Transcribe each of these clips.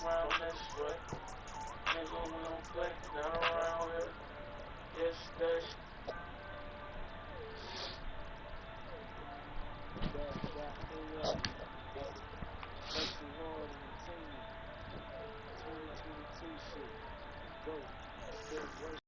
round this way. Nigga, we don't play, not around here. It's that shit. Dub.AR. Lexi Hard Entertainment. 2022 shit. Go. Good work.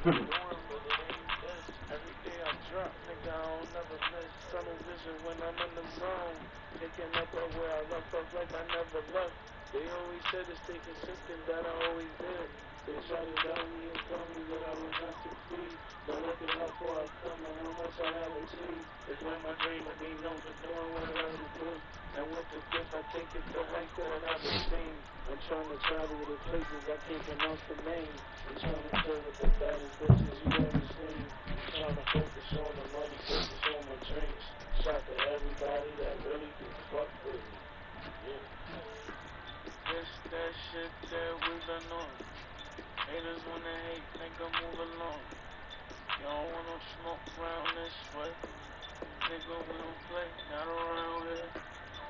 Doing, but it ain't this. Every day I drop, nigga, I don't never miss. Tunnel vision when I'm in the zone. Picking up where I left off like I never left. They always said to stay consistent, that I always did. They tried to tell me and tell me that I was not to be. But look at how far I've come and how much I have achieved. It's like my dream of being known for doing what I have to do. And with the gift, I take it to heights that I've never seen. I'm trying to travel to places I can't pronounce the names. I'm trying to chill with the baddest bitches you ever seen. I'm trying to focus on the money, focus on my dreams. Shout to everybody that really can fuck with me. Yeah. It's that shit that we've been on. Haters wanna hate, nigga, move along. You don't want no smoke round this way. Nigga, we don't play, not around here.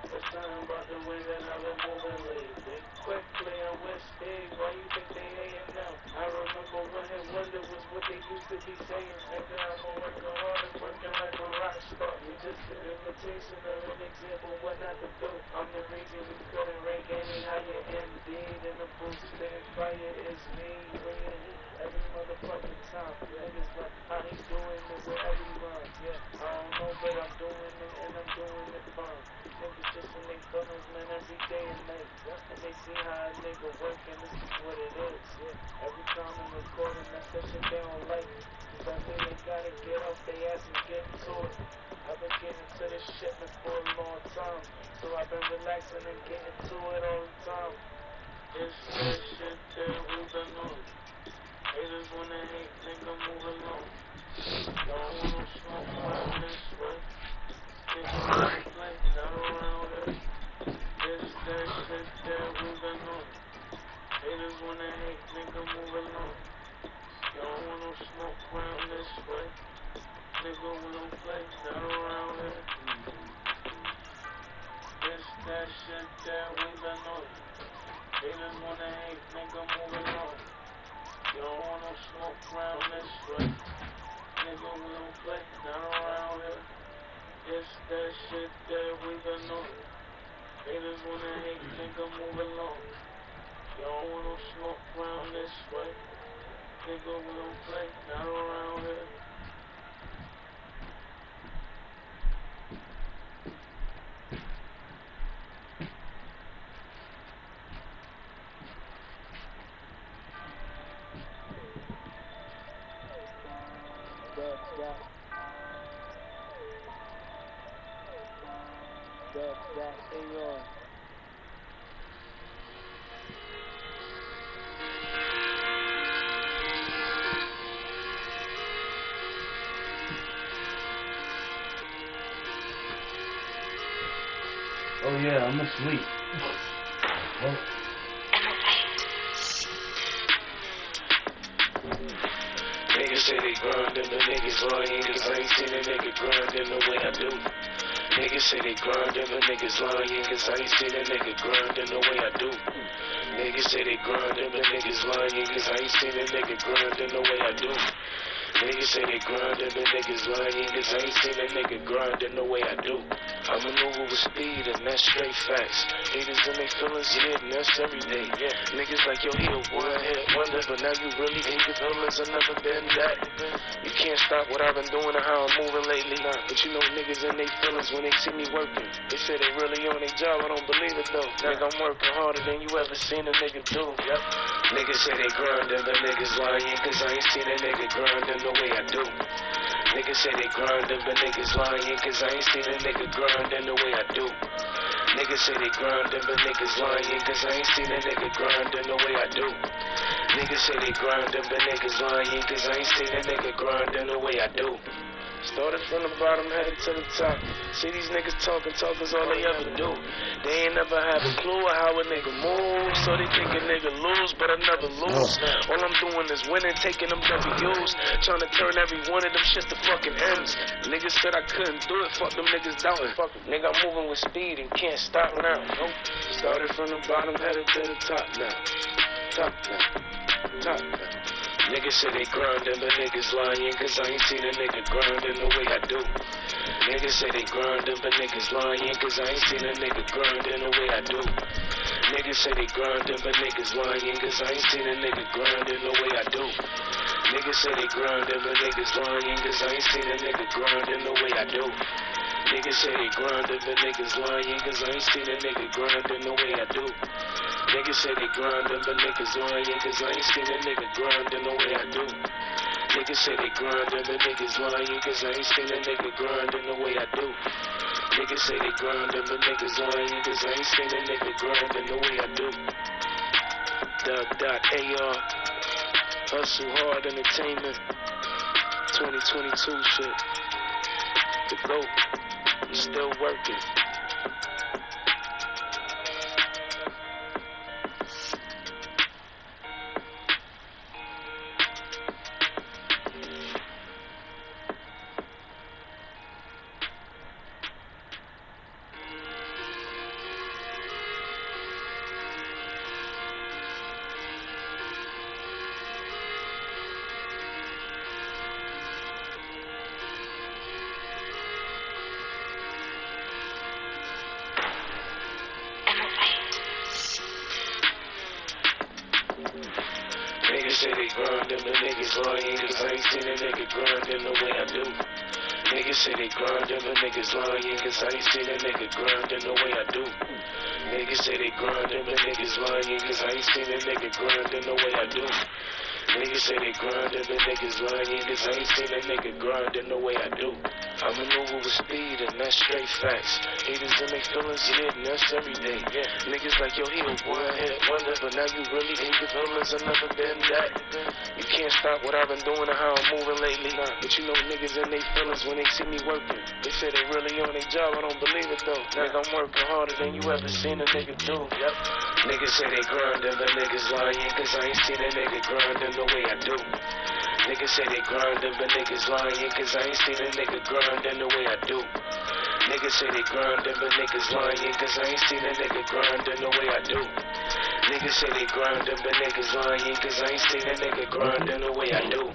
It's something about the way that I've been moving lately. Quick playing with speed, why you think they hating now? I remember when it was what they used to be saying. Nigga, I'ma work hard and working like a rock star. You're just an imitation or an example of what not to do. I'm the reason you couldn't rank any higher. Indeed, in the booth, spitting fire is me. Bringing heat every motherfucking time. Niggas like how he doing it with every rhyme. Yeah, I don't know, but I'm doing it and I'm doing it fine. Niggas just in they feelings, man, every day and night. And they see how a nigga working, this is what it is. Every time I'm recording, that's that shit they don't like. Cause I mean they gotta get off their ass and get to it. I've been getting to this shit for a long time. So I've been relaxing and getting to it all the time. It's that shit that we've been on. Haters wanna hate, nigga, move along. Don't want no smoke around this way. Nigga, we don't play, not around here. It's that shit that we've been on. Haters wanna hate, nigga, move along. You don't want no smoke around this way. Nigga, we don't play, not around here. It's that shit that we've been on. Haters wanna hate, nigga, move along. You don't want no smoke around this way. Nigga, we don't play, not around here. It's that shit that we've been on. Haters wanna hate, nigga, move along. You don't want no smoke around this way. Nigga, we don't play, not around here. Dub.AR. Oh yeah, I'm asleep. Oh. Niggas say they grind and the niggas lying, cause I ain't seen a nigga grind in the way I do. Niggas say they grind and the niggas lying, cause I ain't seen a nigga grind in the way I do. Niggas say they grind and the niggas lying, cause I ain't seen a nigga grind in the way I do. Niggas say they grind and the niggas lying, cause I ain't seen a nigga grind in the way I do. I maneuver with speed and that's straight facts. Haters in they feelings, yeah, and that's every day. Yeah, niggas like, yo, he a one-hit wonder, but now you really in your feelings, I never been that. You can't stop what I've been doing and how I'm moving lately. But you know niggas in they feelings when they see me working. They say they really on their job, I don't believe it though. Nigga, I'm working harder than you ever seen a nigga do. Yep. Niggas say they grind and the niggas lying, cause I ain't seen a nigga grinding the way I do. Niggas say they grindin', but niggas lying, cause I ain't seen a nigga grindin' the way I do. Niggas say they grindin', but niggas lying, cause I ain't seen a nigga grindin' the way I do. Niggas say they grindin', but niggas lying, cause I ain't seen a nigga grindin' the way I do. Started from the bottom, headed to the top. See these niggas talking all they ever do. They ain't never have a clue of how a nigga moves. So they think a nigga lose, but I never lose. All I'm doing is winning, taking them W's. Trying to turn every one of them shit to fucking M's. Niggas said I couldn't do it, fuck them niggas doubting. Nigga, I'm moving with speed and can't stop now. Nope. Started from the bottom, headed to the top now. Top now. Top now. Niggas say they grindin', but niggas lying, cause I ain't seen a nigga grindin' the way I do. Niggas say they grindin', but niggas lying, cause I ain't seen a nigga grindin' the way I do. Niggas say they grindin', but niggas lying, cause I ain't seen a nigga grindin' the way I do. Niggas say they grindin', but niggas lying, cause I ain't seen a nigga grindin' the way I do. Niggas say they grindin', but niggas lying, cause I ain't seen a nigga grindin' the way I do. Niggas say they grindin', but niggas lying, cause I ain't seen a nigga grindin' the way I do. Niggas say they grindin', but niggas lying, cause I ain't seen a nigga grindin' the way I do. Niggas say they grindin', but niggas lying, cause I ain't seen a nigga grindin' the way I do. Dub.AR, Hustle Hard Entertainment, 2022 shit. The GOAT, I'm still working. Niggas say they grindin', but niggas lying, cause I ain't seen a nigga grindin' the way I do. Niggas say they grindin', but niggas lying, cause I ain't seen a nigga grindin' the way I do. Niggas say they grindin', but niggas lying, cause I ain't seen a nigga grindin' the way I do. Niggas say they grindin', but niggas lying, cause I ain't seen a nigga grindin' the way I do. I maneuver with speed and that's straight facts. Haters and they feelings, yeah, and that's every day. Yeah. Niggas like, yo, he a one-hit wonder, but now you really hate your feelings, I've never been that. You can't stop what I've been doing and how I'm moving lately. But you know niggas and they feelings when they see me working. They say they really on their job, I don't believe it though. Nigga, I'm working harder than you ever seen a nigga do. Yep. Niggas say they grindin', but niggas lying, cause I ain't seen a nigga grindin' the way I do. Niggas say they grindin', but niggas lying, cause I ain't seen a nigga grindin' the way I do. Niggas say they grindin', but niggas lying, cause I ain't seen a nigga grindin' the way I do. Niggas say they grindin', but niggas lying, cause I ain't seen a nigga grindin' the way I do.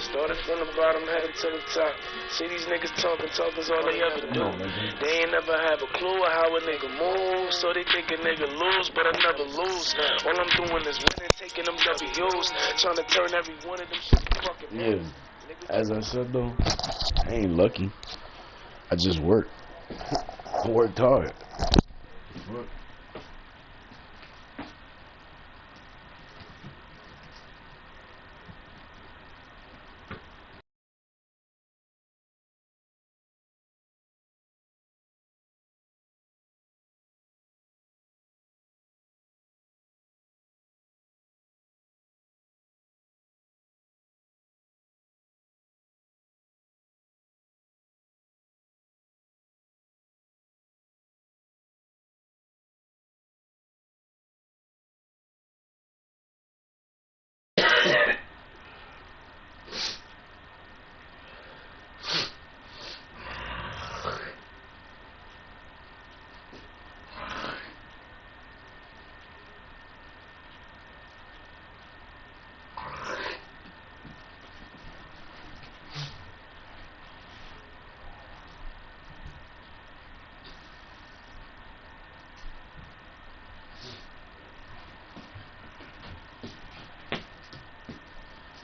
Started from the bottom, headed to the top. See these niggas talking's all they ever do. They ain't never have a clue of how a nigga moves, so they think a nigga lose, but I never lose. All I'm doing is winning, taking them W's, trying to turn every one of them shit to fucking yeah. As I said though, I ain't lucky. I just work. I worked hard.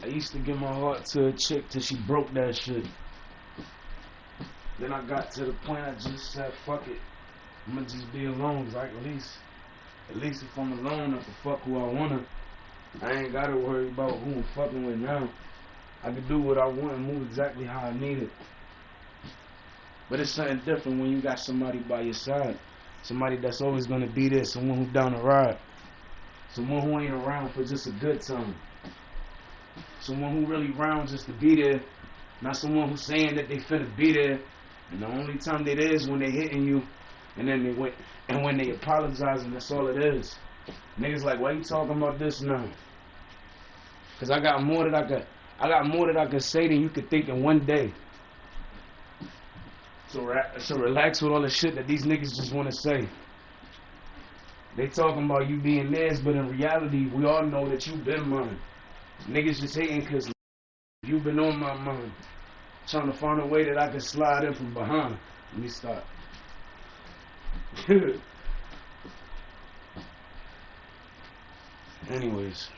I used to give my heart to a chick till she broke that shit. Then I got to the point I just said, fuck it. I'ma just be alone. Like at least if I'm alone, I can fuck who I wanna. I ain't gotta worry about who I'm fucking with now. I can do what I want and move exactly how I need it. But it's something different when you got somebody by your side. Somebody that's always gonna be there, someone who's down the ride. Someone who ain't around for just a good time. Someone who really around just to be there Not someone who's saying that they finna be there, and the only time they there is when they hitting you, and then they went, and when they apologizing, that's all it is. Niggas like, why you talking about this now? Cause I got more that I could say than you could think in one day. So relax with all the shit that these niggas just want to say. They talking about you being theirs, but in reality, we all know that you been mine. Niggas just hating cause you been on my mind. Trying to find a way that I can slide in from behind. Let me stop. Anyways.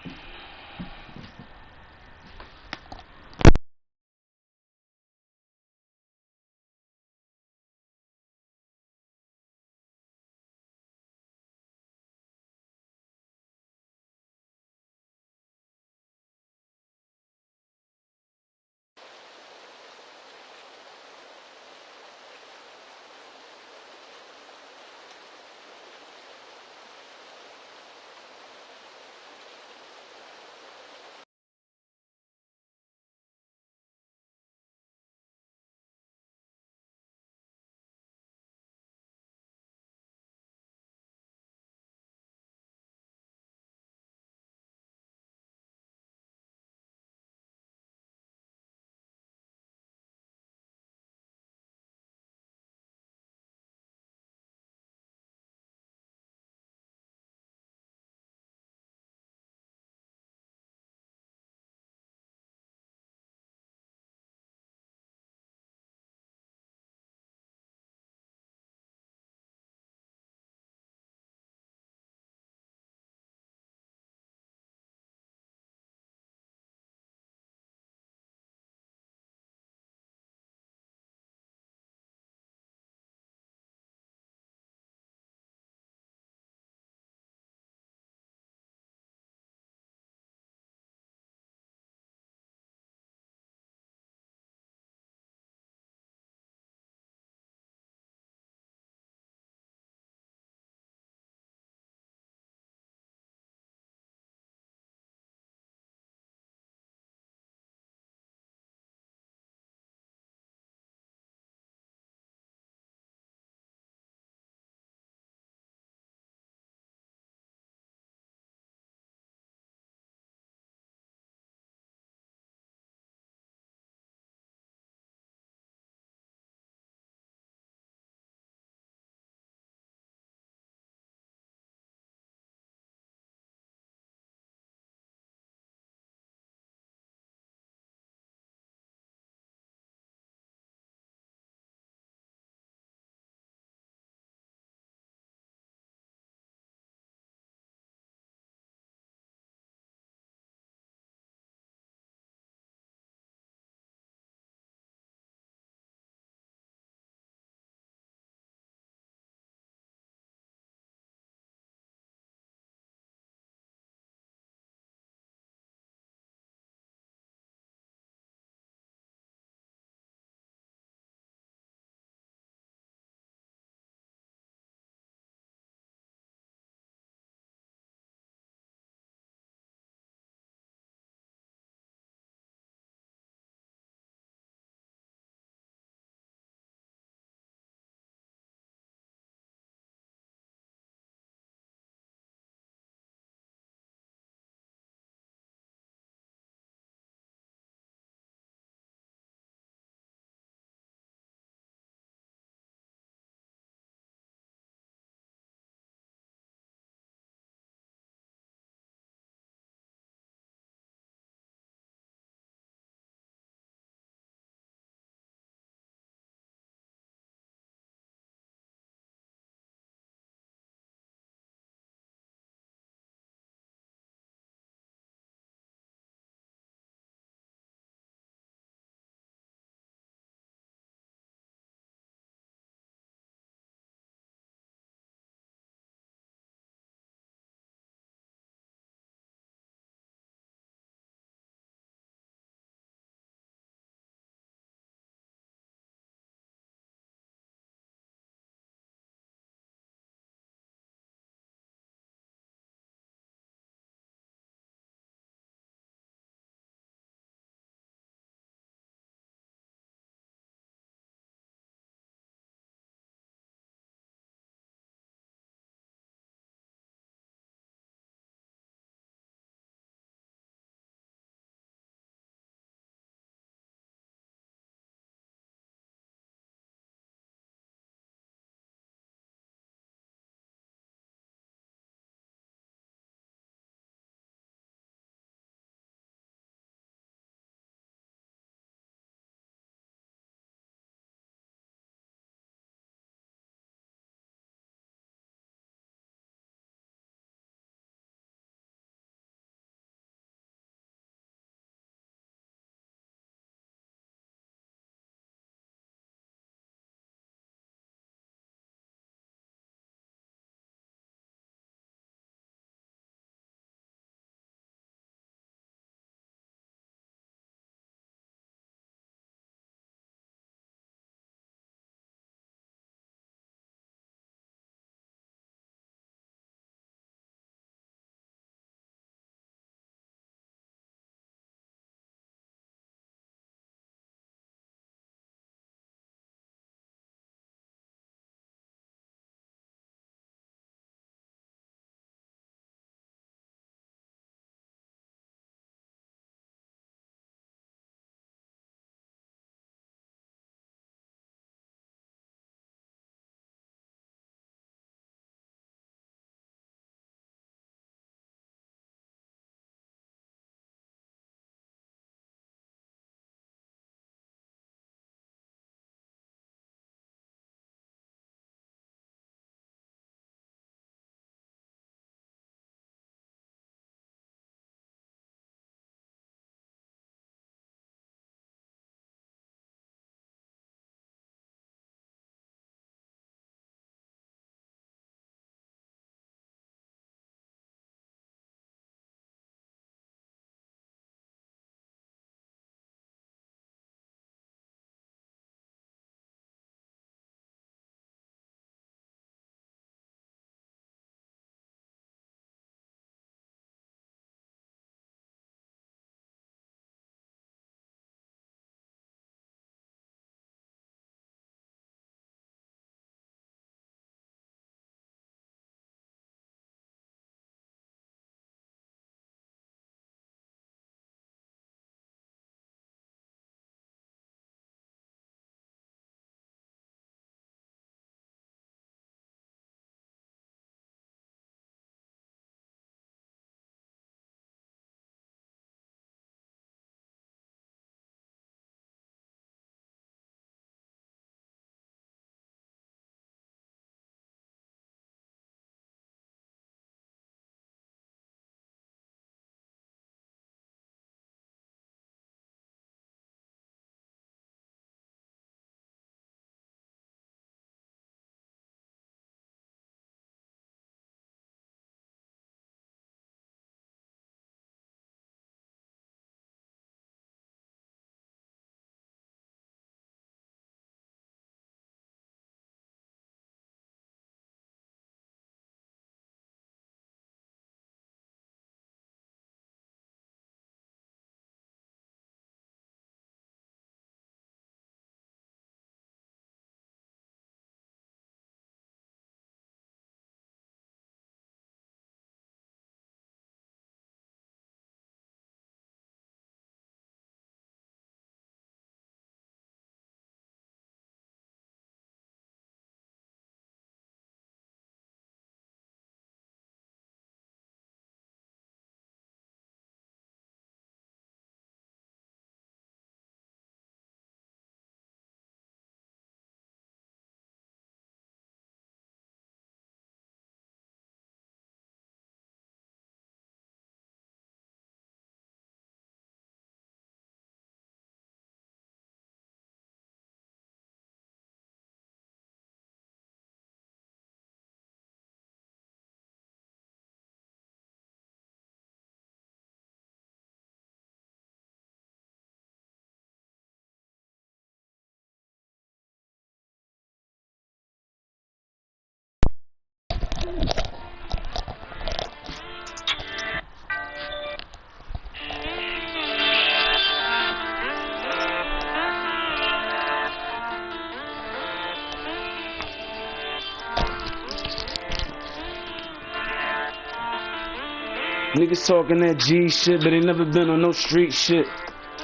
Niggas talking that G shit, but they never been on no street shit.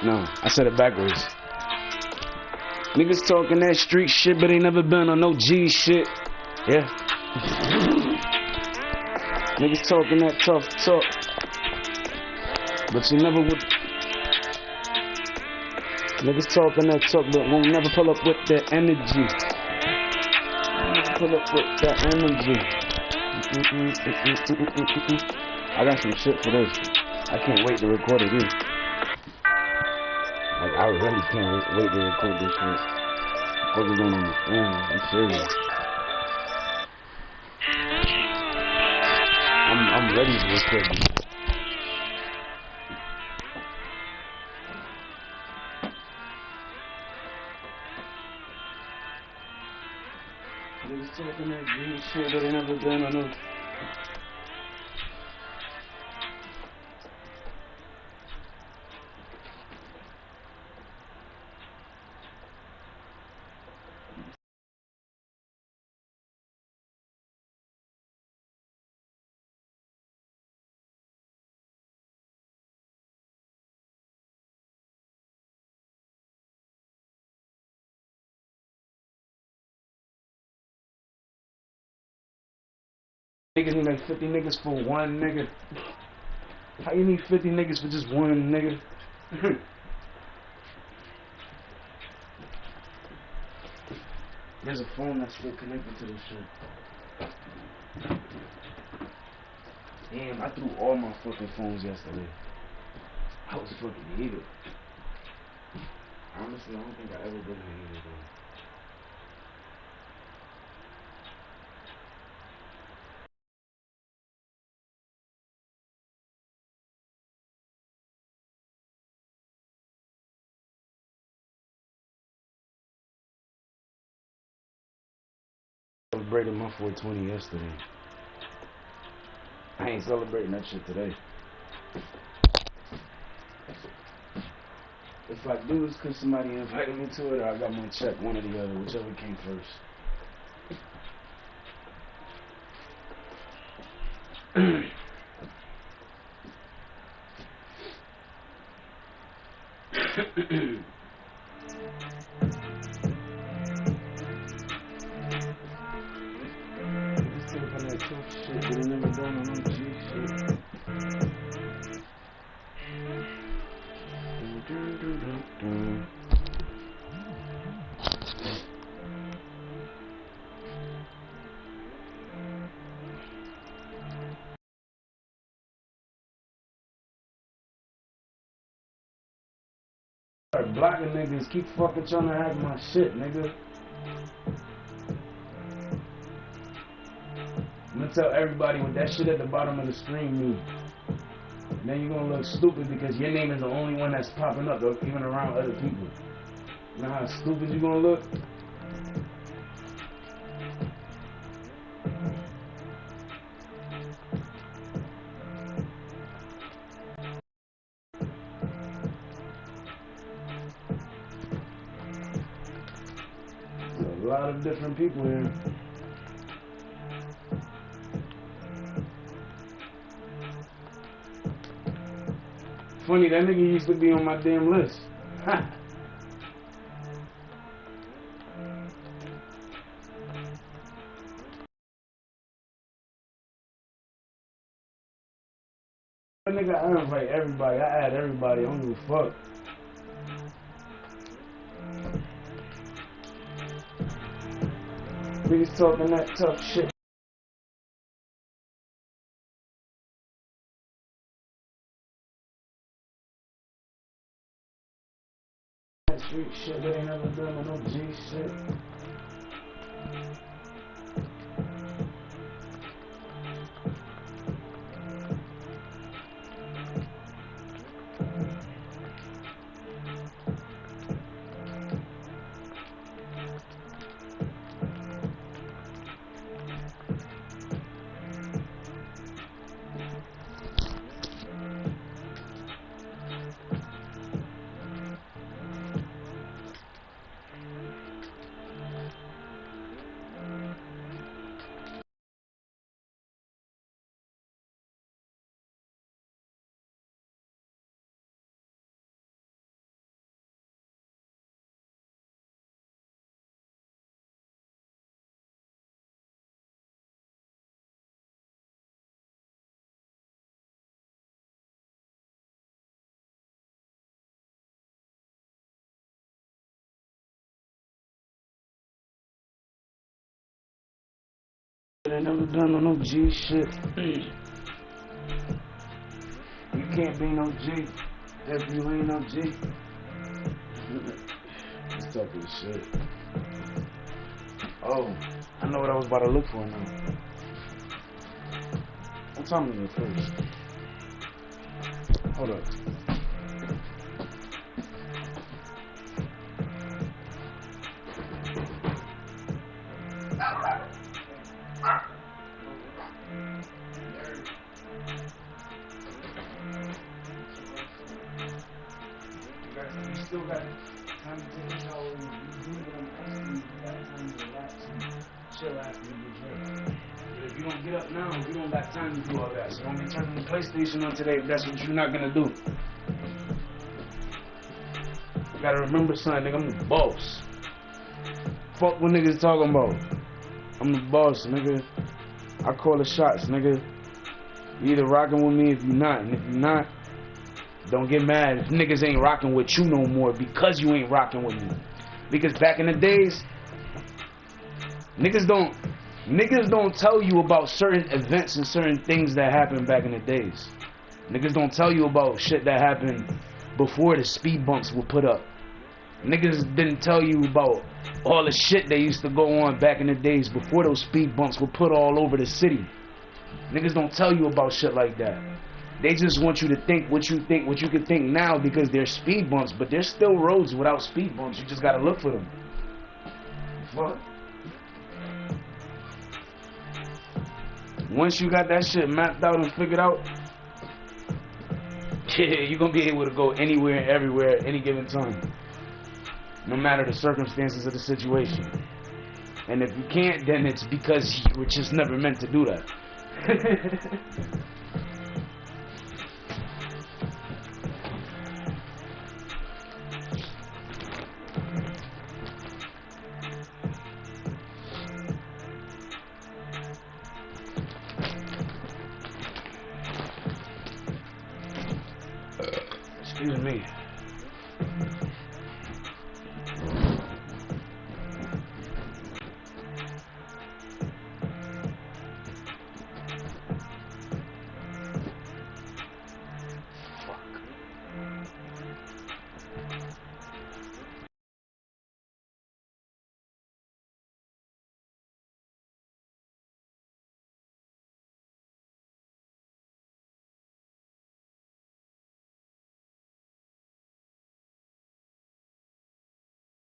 No, I said it backwards. Niggas talking that street shit, but they never been on no G shit. Yeah. Niggas talking that tough talk, but you never would. Niggas talking that talk, but won't never pull up with that energy. Never pull up with that energy. I got some shit for this. I can't wait to record it here. Like, I really can't wait to record this shit. Fuckers don't understand. I'm serious. I'm ready to record this. Niggas talking that green shit, but they never been on no. Niggas need like 50 niggas for one nigga. How you need 50 niggas for just one nigga? There's a phone that's still connected to this shit. Damn, I threw all my fucking phones yesterday. I was fucking heated. Honestly, I don't think I ever been heated though. I celebrated my 420 yesterday. I ain't celebrating that shit today. If I do, it's cause somebody invited me to it, or I got my check, one or the other, whichever came first. Start blocking niggas, keep fucking trying to hack my shit, nigga. I'm gonna tell everybody what that shit at the bottom of the screen means. And then you're gonna look stupid because your name is the only one that's popping up, though, even around other people. You know how stupid you gonna look? There's a lot of different people here. Funny, that nigga used to be on my damn list. Ha! That nigga, I invite everybody. I add everybody. I don't give a fuck. Niggas talking that tough shit. That street shit, they ain't never done with no G shit. shit ain't never done on no G shit. You can't be no G if you ain't no G. This type of shit. Oh, I know what I was about to look for now. What time is it first? Hold up. You still got time to take a shower and you do what I'm asking you. You got time to relax and chill after you get dressed. But if you don't get up now, you don't got time to do all that. So don't be turning the PlayStation on today if that's what you're not gonna do. You gotta remember, son, nigga, I'm the boss. Fuck what niggas talking about. I'm the boss, nigga. I call the shots, nigga. You either rocking with me if you're not, and if you're not, don't get mad if niggas ain't rocking with you no more because you ain't rocking with me. Because back in the days, niggas don't tell you about certain events and certain things that happened back in the days. Niggas don't tell you about shit that happened before the speed bumps were put up. Niggas didn't tell you about all the shit that used to go on back in the days before those speed bumps were put all over the city. Niggas don't tell you about shit like that. They just want you to think what you can think now because there's speed bumps, but there's still roads without speed bumps. You just gotta look for them. What? Once you got that shit mapped out and figured out, yeah, you're gonna be able to go anywhere and everywhere at any given time. No matter the circumstances of the situation. And if you can't, then it's because you were just never meant to do that. Excuse me.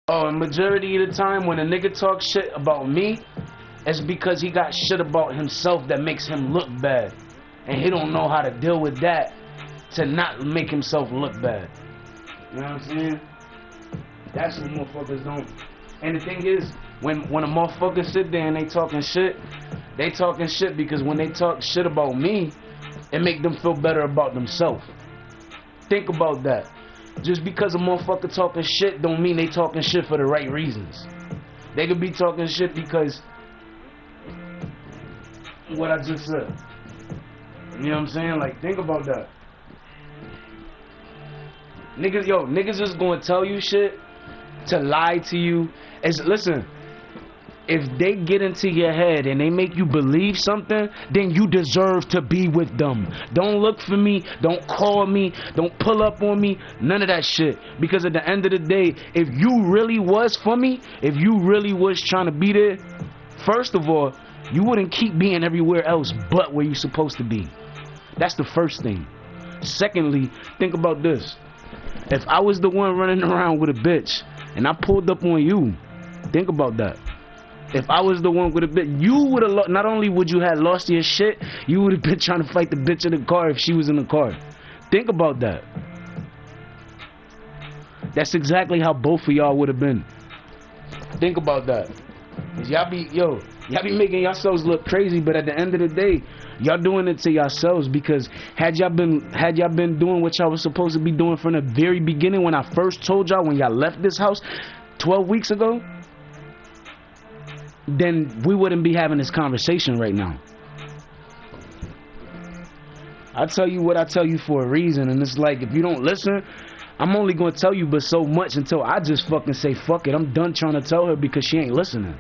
Oh, and majority of the time when a nigga talks shit about me, it's because he got shit about himself that makes him look bad. And he don't know how to deal with that to not make himself look bad. You know what I'm saying? That's what motherfuckers don't. And the thing is, when a motherfucker sit there and they talking shit because when they talk shit about me, it make them feel better about themselves. Think about that. Just because a motherfucker talking shit don't mean they talking shit for the right reasons. They could be talking shit because what I just said. You know what I'm saying? Like, think about that. Niggas is gonna tell you shit to lie to you. Listen, if they get into your head and they make you believe something, then you deserve to be with them. Don't look for me, don't call me, don't pull up on me, none of that shit. Because at the end of the day, if you really was for me, if you really was trying to be there, first of all, you wouldn't keep being everywhere else but where you're supposed to be. That's the first thing. Secondly, think about this. If I was the one running around with a bitch and I pulled up on you, think about that. If I was the one with a bitch, you would have not only would you have lost your shit, you would have been trying to fight the bitch in the car if she was in the car. Think about that. That's exactly how both of y'all would have been. Think about that. Y'all be making yourselves look crazy, but at the end of the day, y'all doing it to yourselves because had y'all been doing what y'all was supposed to be doing from the very beginning when I first told y'all when y'all left this house 12 weeks ago, then we wouldn't be having this conversation right now. I tell you what I tell you for a reason, and it's like if you don't listen, I'm only gonna tell you but so much until I just fucking say fuck it. I'm done trying to tell her because she ain't listening.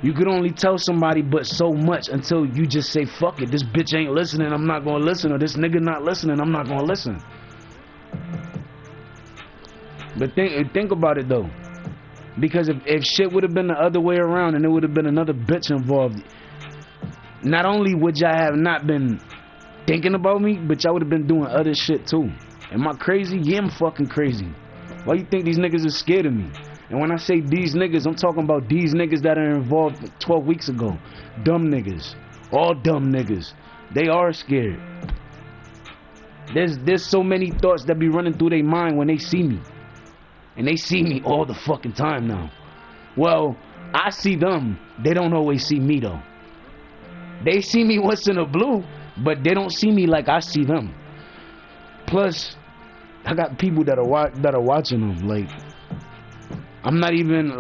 You could only tell somebody but so much until you just say, fuck it, this bitch ain't listening, I'm not gonna listen, or this nigga not listening, I'm not gonna listen. But think about it though. Because if shit would have been the other way around and there would have been another bitch involved, not only would y'all have not been thinking about me, but y'all would have been doing other shit too. Am I crazy? Yeah, I'm fucking crazy. Why you think these niggas are scared of me? And when I say these niggas, I'm talking about these niggas that are involved 12 weeks ago. Dumb niggas. All dumb niggas. They are scared. There's so many thoughts that be running through their mind when they see me. And they see me all the fucking time now. Well, I see them. They don't always see me though. They see me once in a blue, but they don't see me like I see them. Plus, I got people that are watching them. Like, I'm not even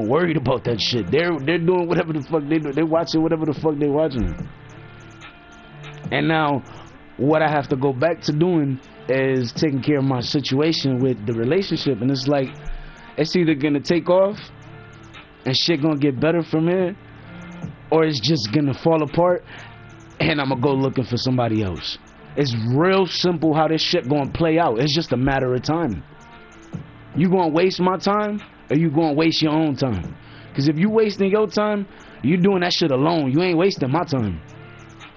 worried about that shit. They're doing whatever the fuck they do. They're watching whatever the fuck they watching. And now, what I have to go back to doing is taking care of my situation with the relationship. And it's like, it's either gonna take off and shit gonna get better from here, or it's just gonna fall apart and I'm gonna go looking for somebody else. It's real simple how this shit gonna play out. It's just a matter of time. You gonna waste my time, or you gonna waste your own time? Because if you wasting your time, you doing that shit alone. You ain't wasting my time.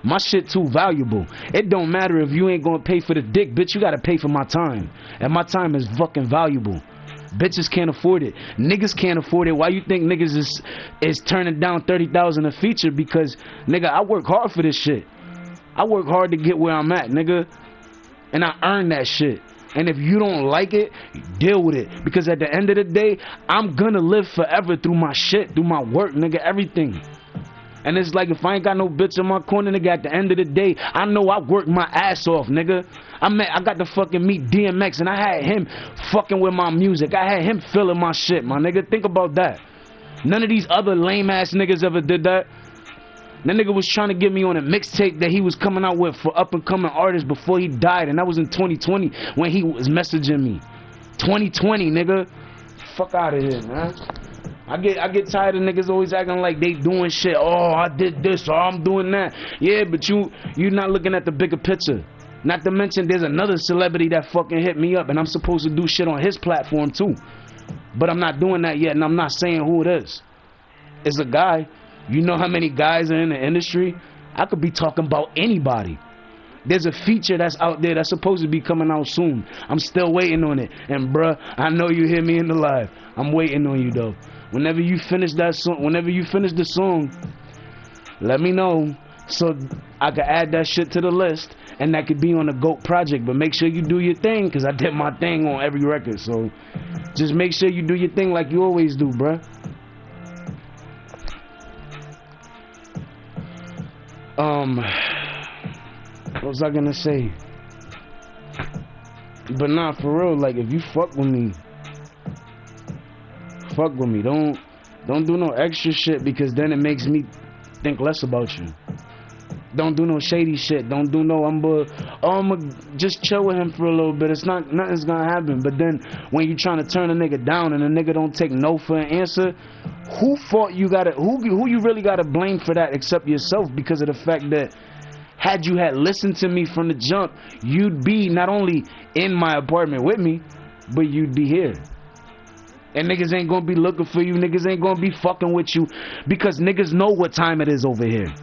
My shit too valuable. It don't matter if you ain't gonna pay for the dick, bitch. You gotta pay for my time, and my time is fucking valuable. Bitches can't afford it. Niggas can't afford it. Why you think niggas is turning down 30,000 a feature? Because nigga, I work hard for this shit. I work hard to get where I'm at, nigga, and I earn that shit. And if you don't like it, deal with it. Because at the end of the day, I'm gonna live forever through my shit, through my work, nigga, everything. And it's like, if I ain't got no bitch in my corner, nigga, at the end of the day, I know I worked my ass off, nigga. I got to fucking meet DMX, and I had him fucking with my music. I had him feeling my shit, my nigga. Think about that. None of these other lame ass niggas ever did that. That nigga was trying to get me on a mixtape that he was coming out with for up and coming artists before he died, and that was in 2020 when he was messaging me. 2020, nigga. Fuck out of here, man. I get tired of niggas always acting like they doing shit. Oh, I did this, or I'm doing that. Yeah, but you're not looking at the bigger picture. Not to mention there's another celebrity that fucking hit me up, and I'm supposed to do shit on his platform too. But I'm not doing that yet, and I'm not saying who it is. It's a guy. You know how many guys are in the industry? I could be talking about anybody. There's a feature that's out there that's supposed to be coming out soon. I'm still waiting on it. And bruh, I know you hear me in the live. I'm waiting on you though. Whenever you finish that song, whenever you finish the song, let me know so I can add that shit to the list, and that could be on the GOAT project. But make sure you do your thing, because I did my thing on every record. So just make sure you do your thing like you always do, bruh. What was I gonna say? But nah, for real, like, if you fuck with me, fuck with me. Don't do no extra shit, because then it makes me think less about you. Don't do no shady shit. Don't do no I'ma just chill with him for a little bit. It's nothing's gonna happen. But then when you trying to turn a nigga down and a nigga don't take no for an answer, who you really gotta blame for that except yourself? Because of the fact that had you had listened to me from the jump, you'd be not only in my apartment with me, but you'd be here. And niggas ain't gonna be looking for you. Niggas ain't gonna be fucking with you, because niggas know what time it is over here.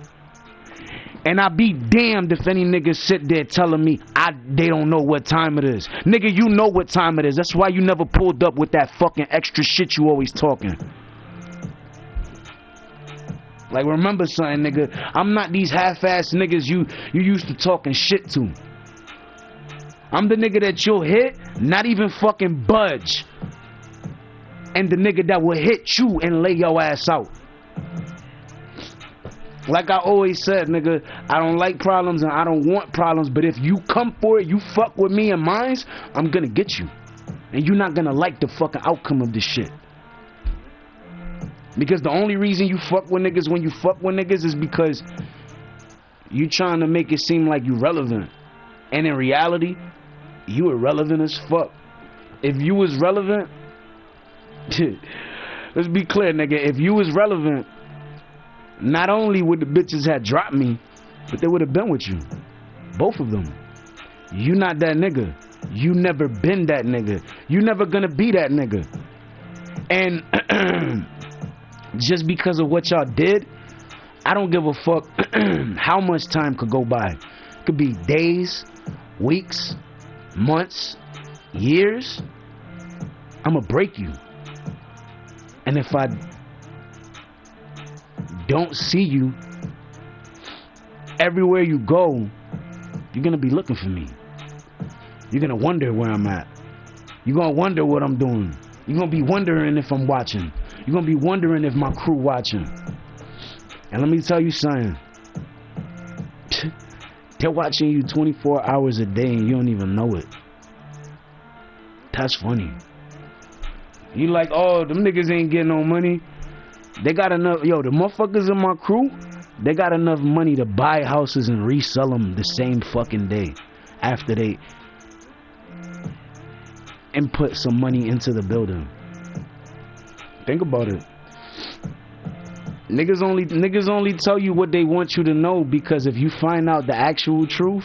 And I be damned if any niggas sit there telling me they don't know what time it is. Nigga, you know what time it is. That's why you never pulled up with that fucking extra shit you always talking. Like, remember something, nigga. I'm not these half-ass niggas you used to talking shit to. I'm the nigga that you'll hit, not even fucking budge. And the nigga that will hit you and lay your ass out. Like I always said, nigga, I don't like problems and I don't want problems, but if you come for it, you fuck with me and mines, I'm gonna get you. And you're not gonna like the fucking outcome of this shit. Because the only reason you fuck with niggas when you fuck with niggas is because you trying to make it seem like you relevant. And in reality, you irrelevant as fuck. If you was relevant, Let's be clear, nigga. If you was relevant, not only would the bitches have dropped me, but they would have been with you. Both of them. You not that nigga. You never been that nigga. You never gonna be that nigga. And just because of what y'all did, I don't give a fuck how much time could go by. It could be days, weeks, months, years. I'ma break you. And if I don't see you, everywhere you go, you're gonna be looking for me. You're gonna wonder where I'm at. You're gonna wonder what I'm doing. You're gonna be wondering if I'm watching. You're gonna be wondering if my crew watching. And let me tell you something. They're watching you 24 hours a day and you don't even know it. That's funny. You like, oh, them niggas ain't getting no money. They got enough. Yo, the motherfuckers in my crew, they got enough money to buy houses and resell them the same fucking day after they input some money into the building. Think about it. Niggas only tell you what they want you to know, because if you find out the actual truth,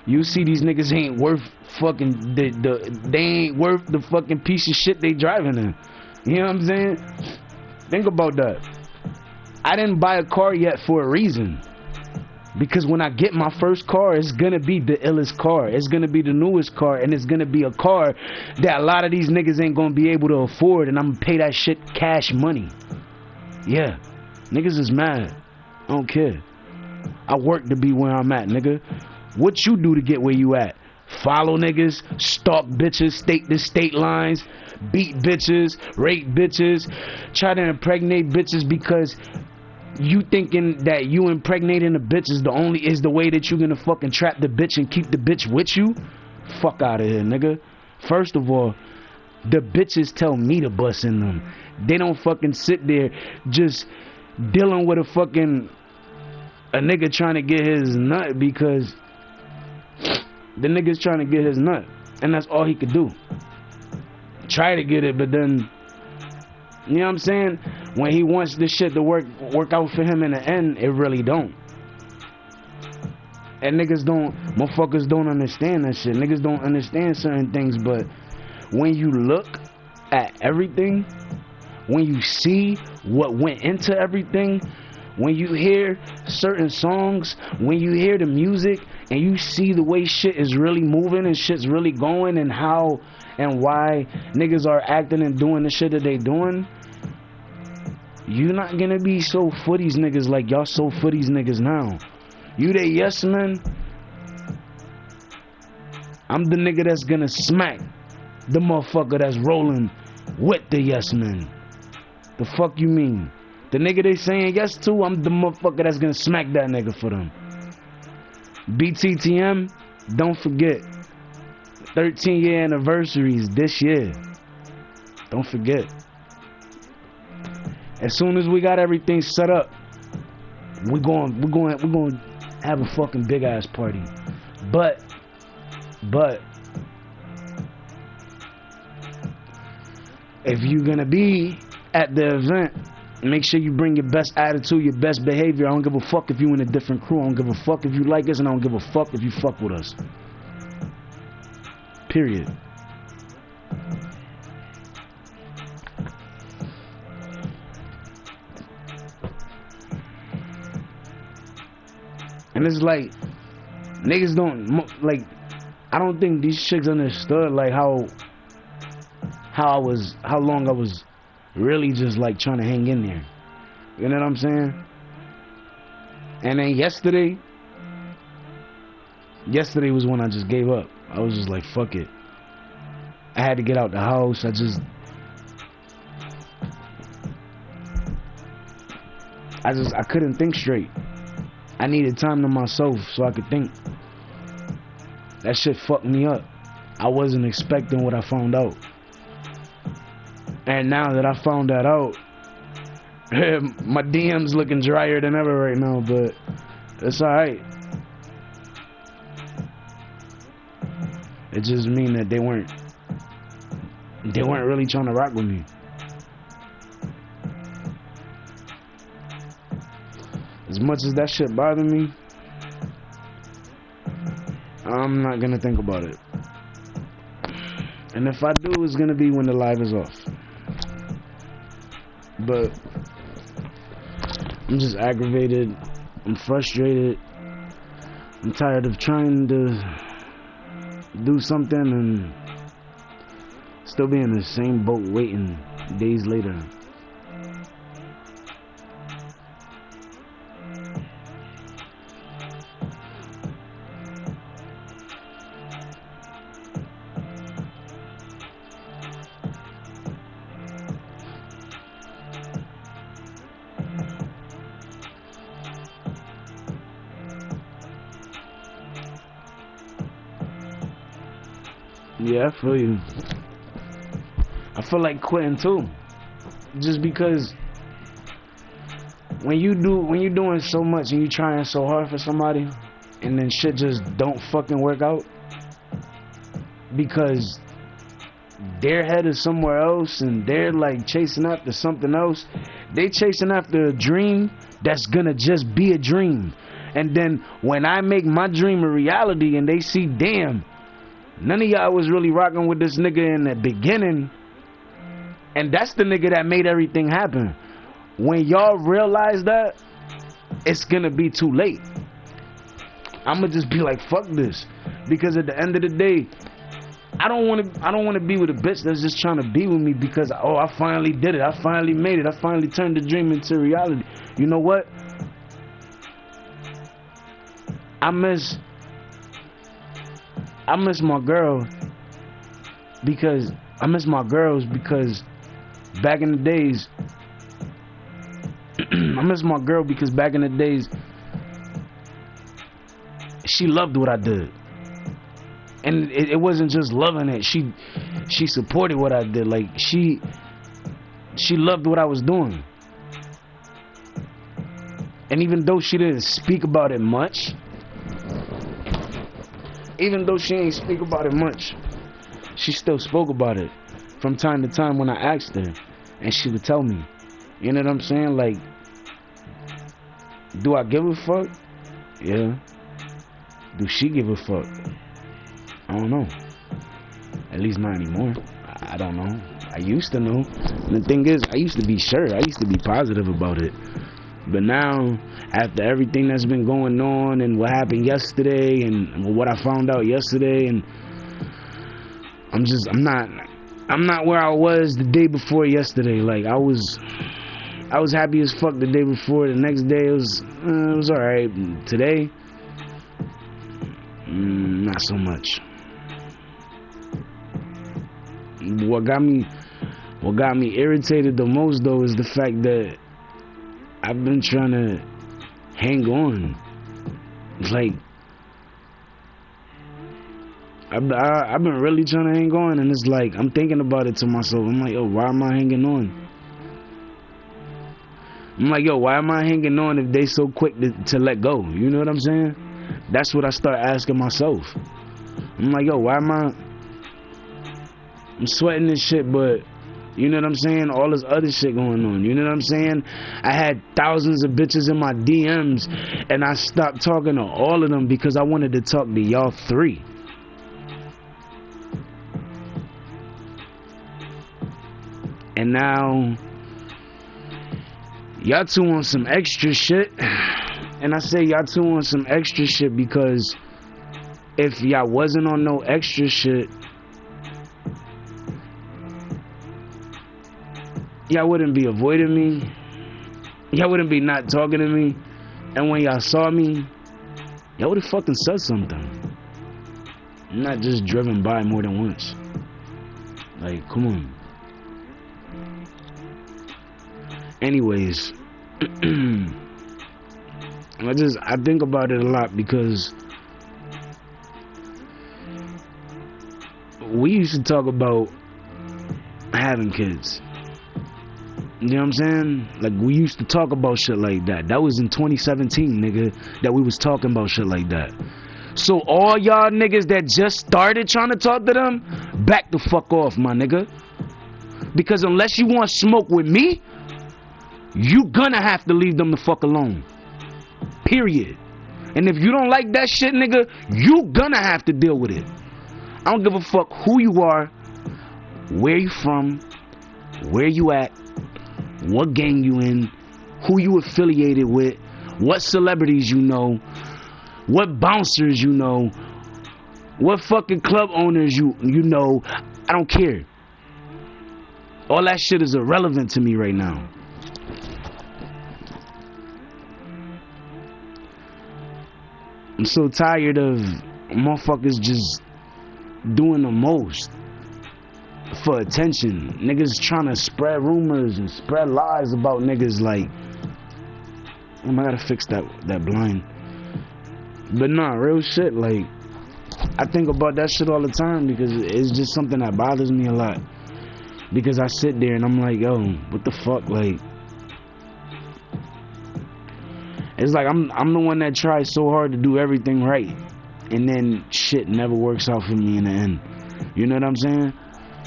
you see these niggas ain't worth fucking they ain't worth the fucking piece of shit they driving in. You know what I'm saying? Think about that. I didn't buy a car yet for a reason. Because when I get my first car, it's gonna be the illest car. It's gonna be the newest car, and it's gonna be a car that a lot of these niggas ain't gonna be able to afford, and I'm gonna pay that shit cash money. Yeah, niggas is mad. I don't care. I work to be where I'm at, nigga. What you do to get where you at? Follow niggas, stalk bitches, state to state lines, beat bitches, rape bitches, try to impregnate bitches because you thinking that you impregnating a bitch is the way that you gonna fucking trap the bitch and keep the bitch with you? Fuck out of here, nigga. First of all, the bitches tell me to bust in them. They don't fucking sit there just dealing with a nigga trying to get his nut because the nigga's trying to get his nut, and that's all he could do. Try to get it, but then, you know what I'm saying? When he wants this shit to work out for him in the end, it really don't. And motherfuckers don't understand that shit. Niggas don't understand certain things, but when you look at everything, when you see what went into everything, when you hear certain songs, when you hear the music, and you see the way shit is really moving and shit's really going, and how and why niggas are acting and doing the shit that they doing, you're not gonna be so for these niggas like y'all so for these niggas now. You the yes man, I'm the nigga that's gonna smack the motherfucker that's rolling with the yes man. The fuck you mean? The nigga they saying yes to, I'm the motherfucker that's gonna smack that nigga for them. BTTM, don't forget, 13-year anniversaries this year. Don't forget. As soon as we got everything set up, we're going to have a fucking big ass party. But if you're gonna be at the event, make sure you bring your best attitude, your best behavior. I don't give a fuck if you in a different crew. I don't give a fuck if you like us, and I don't give a fuck if you fuck with us. Period. And it's like, niggas don't, like, I don't think these chicks understood, like, how long I was really just, like, trying to hang in there. You know what I'm saying? And then yesterday was when I just gave up. I was just like, fuck it. I had to get out the house. I couldn't think straight. I needed time to myself so I could think. That shit fucked me up. I wasn't expecting what I found out. And now that I found that out, my DM's looking drier than ever right now, but it's alright. It just mean that they weren't really trying to rock with me. as much as that shit bother me, I'm not gonna think about it. And if I do, it's gonna be when the live is off. But I'm just aggravated. I'm frustrated. I'm tired of trying to do something and still be in the same boat waiting days later. Yeah, I feel you. I feel like quitting too. Just because when you're doing so much and you trying so hard for somebody and then shit just don't fucking work out because their head is somewhere else and they're like chasing after something else. They chasing after a dream that's gonna just be a dream. And then when I make my dream a reality and they see, damn, none of y'all was really rocking with this nigga in the beginning, and that's the nigga that made everything happen. When y'all realize that, it's gonna be too late. I'ma just be like, fuck this, because at the end of the day, I don't want to be with a bitch that's just trying to be with me because, oh, I finally did it, I finally made it, I finally turned the dream into reality. You know what? I miss my girl because back in the days I miss my girl because back in the days she loved what I did. And it wasn't just loving it, she supported what I did. Like she loved what I was doing. And even though she didn't speak about it much, she still spoke about it from time to time when I asked her, and she would tell me. You know what I'm saying? Like, do I give a fuck? Yeah. Do she give a fuck? I don't know. At least not anymore. I don't know. I used to know. And the thing is, I used to be sure. I used to be positive about it. But now, after everything that's been going on and what happened yesterday and what I found out yesterday, and I'm not where I was the day before yesterday. Like I was happy as fuck the day before. The next day it was all right. Today, not so much. What got me irritated the most though is the fact that I've been trying to hang on. Like I've been really trying to hang on, and it's like I'm thinking about it to myself. I'm like, yo, why am I hanging on? I'm like, yo, why am I hanging on if they so quick to let go? You know what I'm saying? That's what I start asking myself. I'm like, yo, why am I'm sweating this shit, but you know what I'm saying? All this other shit going on. You know what I'm saying? I had thousands of bitches in my DMs, and I stopped talking to all of them because I wanted to talk to y'all three. And now, y'all two on some extra shit. And I say y'all two on some extra shit because if y'all wasn't on no extra shit, y'all wouldn't be avoiding me. Y'all wouldn't be not talking to me. And when y'all saw me, y'all would have fucking said something. Not just driven by more than once. Like, come on. Anyways, I think about it a lot because we used to talk about having kids. You know what I'm saying? Like, we used to talk about shit like that. That was in 2017, nigga, that we was talking about shit like that. So all y'all niggas that just started trying to talk to them, back the fuck off, my nigga. Because unless you want smoke with me, you gonna have to leave them the fuck alone. Period. And if you don't like that shit, nigga, you gonna have to deal with it. I don't give a fuck who you are, where you from, where you at, what gang you in, who you affiliated with, what celebrities you know, what bouncers you know, what fucking club owners you know. I don't care. All that shit is irrelevant to me right now. I'm so tired of motherfuckers just doing the most for attention. Niggas trying to spread rumors and spread lies about niggas. Like, I gotta fix that blind. But nah, real shit. Like, I think about that shit all the time because it's just something that bothers me a lot. Because I sit there and I'm like, yo, what the fuck? Like, it's like I'm the one that tries so hard to do everything right, and then shit never works out for me in the end. You know what I'm saying?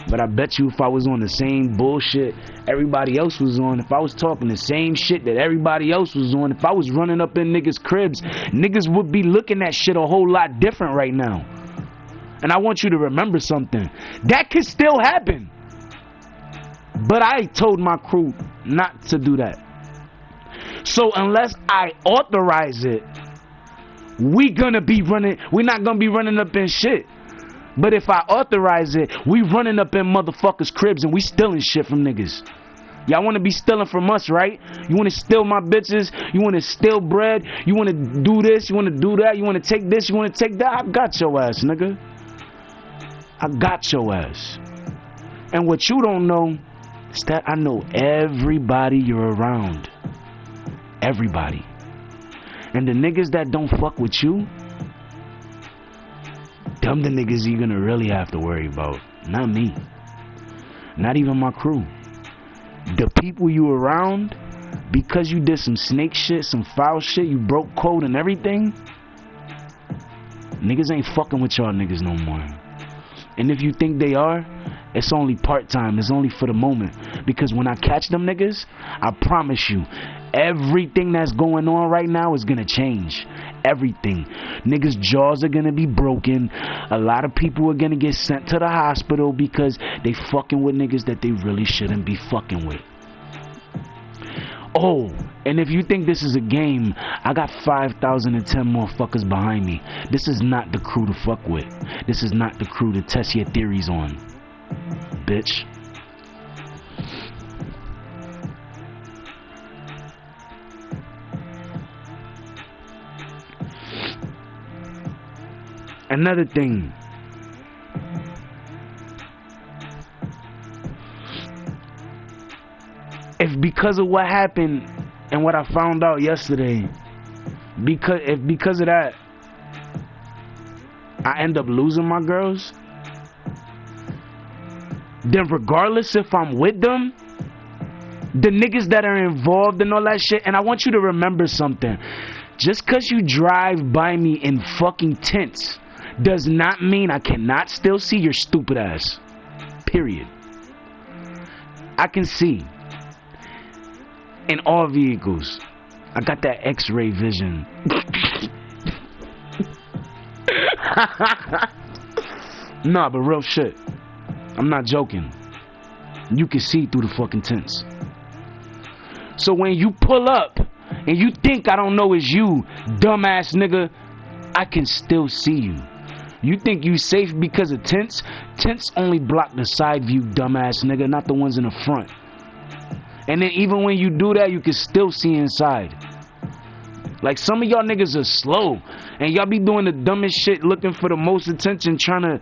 But I bet you if I was on the same bullshit everybody else was on, if I was talking the same shit that everybody else was on, if I was running up in niggas' cribs, niggas would be looking at shit a whole lot different right now. And I want you to remember something. That could still happen. But I told my crew not to do that. So unless I authorize it, we're not gonna be running up in shit. But if I authorize it, we running up in motherfuckers' cribs and we stealing shit from niggas. Y'all wanna be stealing from us, right? You wanna steal my bitches, you wanna steal bread, you wanna do this, you wanna do that, you wanna take this, you wanna take that. I got your ass, nigga. I got your ass. And what you don't know is that I know everybody you're around. Everybody. And the niggas that don't fuck with you, them the niggas you're gonna really have to worry about. Not me. Not even my crew. The people you around, because you did some snake shit, some foul shit, you broke code and everything, niggas ain't fucking with y'all niggas no more. And if you think they are, it's only part-time. It's only for the moment. Because when I catch them niggas, I promise you, everything that's going on right now is gonna change. Everything. Niggas' jaws are gonna be broken. A lot of people are gonna get sent to the hospital because they fucking with niggas that they really shouldn't be fucking with. Oh, and if you think this is a game, I got 5,010 motherfuckers behind me. This is not the crew to fuck with. This is not the crew to test your theories on, bitch. Another thing. If because of what happened and what I found out yesterday, because of that, I end up losing my girls, then regardless if I'm with them, the niggas that are involved in all that shit, and I want you to remember something. Just cause you drive by me in fucking tents does not mean I cannot still see your stupid ass. Period. I can see. In all vehicles. I got that X-ray vision. Nah, but real shit. I'm not joking. You can see through the fucking tents. So when you pull up and you think I don't know it's you, dumbass nigga, I can still see you. You think you safe because of tents? Tents only block the side view, dumbass nigga, not the ones in the front. And then even when you do that, you can still see inside. Like, some of y'all niggas are slow. And y'all be doing the dumbest shit, looking for the most attention, trying to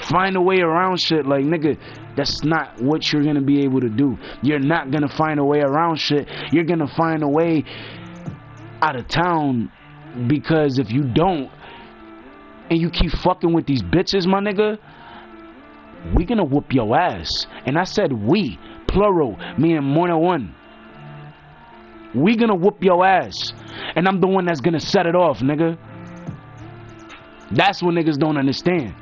find a way around shit. Like, nigga, that's not what you're gonna be able to do. You're not gonna find a way around shit. You're gonna find a way out of town. Because if you don't, and you keep fucking with these bitches, my nigga, we gonna whoop your ass. And I said we. Plural, me and more than one. We gonna whoop your ass. And I'm the one that's gonna set it off, nigga. That's what niggas don't understand.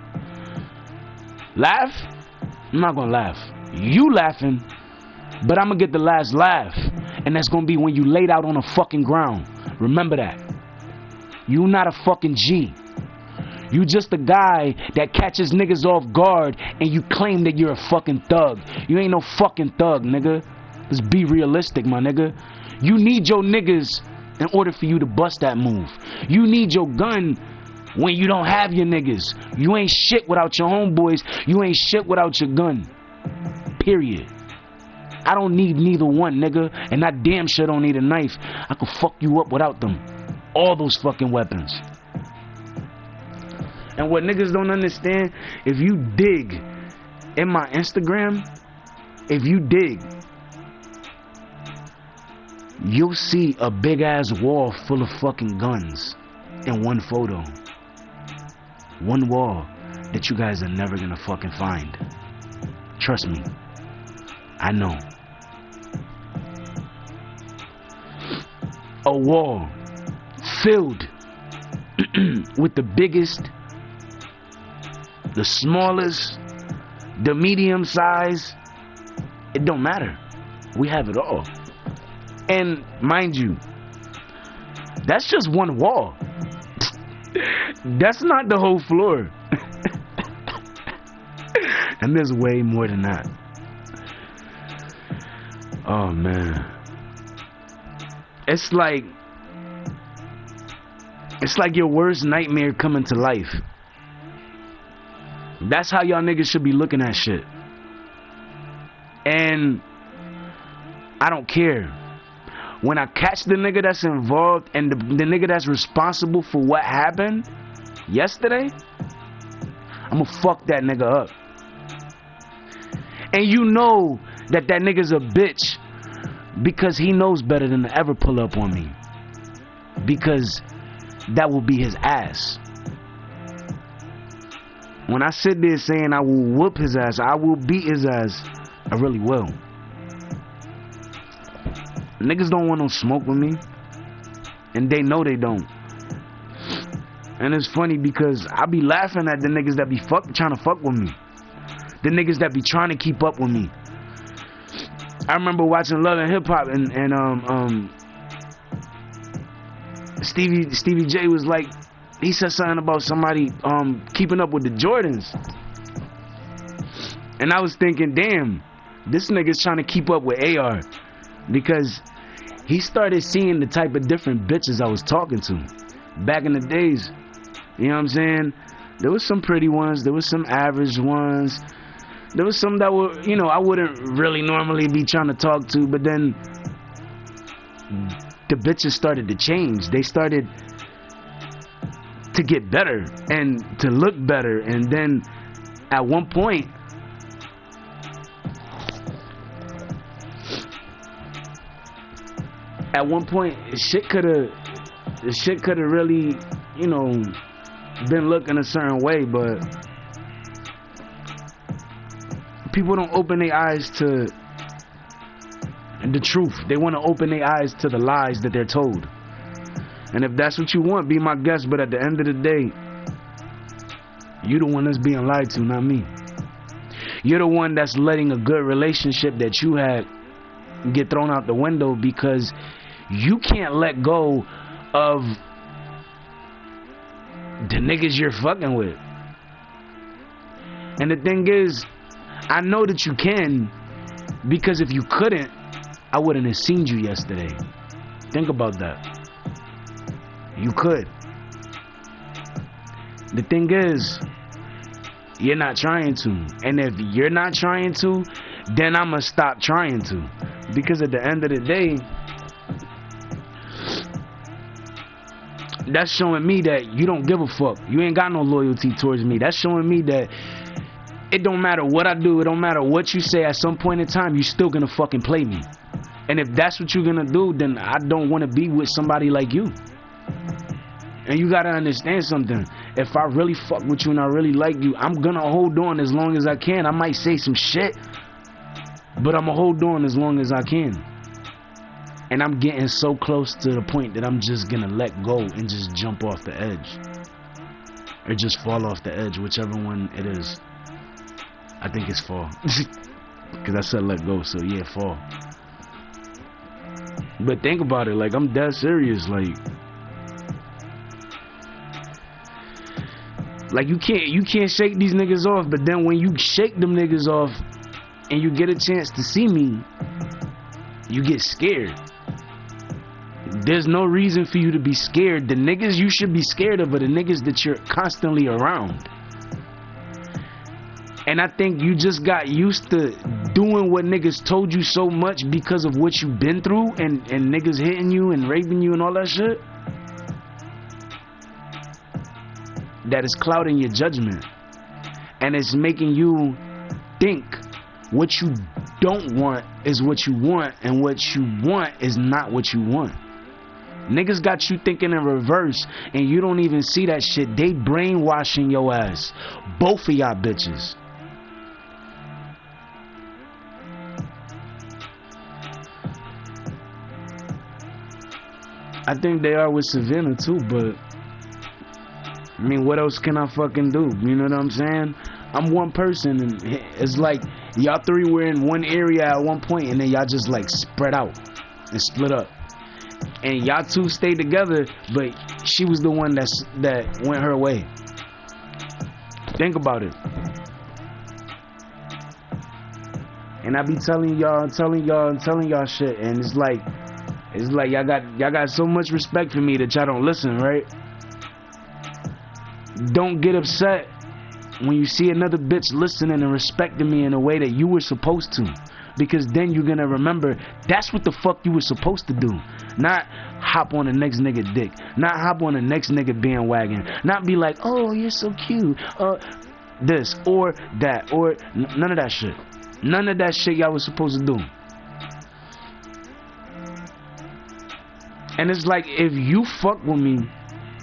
Laugh? I'm not gonna laugh. You laughing, but I'm gonna get the last laugh. And that's gonna be when you laid out on the fucking ground. Remember that. You not a fucking G. You just a guy that catches niggas off guard and you claim that you're a fucking thug. You ain't no fucking thug, nigga. Let's be realistic, my nigga. You need your niggas in order for you to bust that move. You need your gun when you don't have your niggas. You ain't shit without your homeboys. You ain't shit without your gun. Period. I don't need neither one, nigga. And I damn sure don't need a knife. I could fuck you up without them. All those fucking weapons. And what niggas don't understand, if you dig in my Instagram, if you dig, you'll see a big ass wall full of fucking guns in one photo. One wall that you guys are never gonna fucking find. Trust me. I know. A wall filled with the biggest, the smallest, the medium size. It don't matter. We have it all. And mind you, that's just one wall. That's not the whole floor. And there's way more than that. Oh man. It's like your worst nightmare coming to life. That's how y'all niggas should be looking at shit. And I don't care. When I catch the nigga that's involved and the nigga that's responsible for what happened yesterday, I'ma fuck that nigga up. And you know that nigga's a bitch because he knows better than to ever pull up on me. Because that will be his ass. When I sit there saying I will whoop his ass, I will beat his ass, I really will. Niggas don't want no smoke with me. And they know they don't. And it's funny because I be laughing at the niggas that be trying to fuck with me. The niggas that be trying to keep up with me. I remember watching Love and Hip Hop and Stevie J was like, he said something about somebody keeping up with the Jordans. And I was thinking, damn, this nigga's trying to keep up with AR. Because he started seeing the type of different bitches I was talking to. Back in the days, you know what I'm saying? There was some pretty ones, there was some average ones. There was some that were, you know, I wouldn't really normally be trying to talk to, but then the bitches started to change. They started to get better and to look better. And then at one point, shit could have really, you know, been looking a certain way, but people don't open their eyes to the truth. They want to open their eyes to the lies that they're told. And if that's what you want, be my guest. But at the end of the day, you're the one that's being lied to, not me. You're the one that's letting a good relationship that you had get thrown out the window because you can't let go of the niggas you're fucking with. And the thing is, I know that you can, because if you couldn't, I wouldn't have seen you yesterday. Think about that. You could. The thing is, you're not trying to. And if you're not trying to, then I'm gonna stop trying to. Because at the end of the day, that's showing me that you don't give a fuck. You ain't got no loyalty towards me. That's showing me that it don't matter what I do, it don't matter what you say, at some point in time, you still gonna fucking play me. And if that's what you're gonna do, then I don't wanna be with somebody like you. And you gotta understand something. If I really fuck with you and I really like you, I'm gonna hold on as long as I can. I might say some shit, but I'm gonna hold on as long as I can. And I'm getting so close to the point that I'm just gonna let go and just jump off the edge. Or just fall off the edge, whichever one it is. I think it's fall. Because I said let go, so yeah, fall. But think about it, like, I'm dead serious. Like, Like, you can't shake these niggas off, but then when you shake them niggas off and you get a chance to see me, you get scared. There's no reason for you to be scared. The niggas you should be scared of are the niggas that you're constantly around. And I think you just got used to doing what niggas told you so much because of what you've been through, and niggas hitting you and raping you and all that shit, that is clouding your judgment. And it's making you think what you don't want is what you want, and what you want is not what you want. Niggas got you thinking in reverse, and you don't even see that shit. They brainwashing your ass. Both of y'all bitches. I think they are with Savannah too, but I mean, what else can I fucking do? You know what I'm saying? I'm one person, and it's like y'all three were in one area at one point, and then y'all just like spread out and split up. And y'all two stayed together, but she was the one that went her way. Think about it. And I be telling y'all shit, and it's like y'all got so much respect for me that y'all don't listen, right? Don't get upset when you see another bitch listening and respecting me in a way that you were supposed to, because then you're gonna remember that's what the fuck you were supposed to do. Not hop on the next nigga dick, not hop on the next nigga bandwagon, not be like, oh, you're so cute, this or that, or none of that shit. None of that shit y'all was supposed to do. And it's like, if you fuck with me,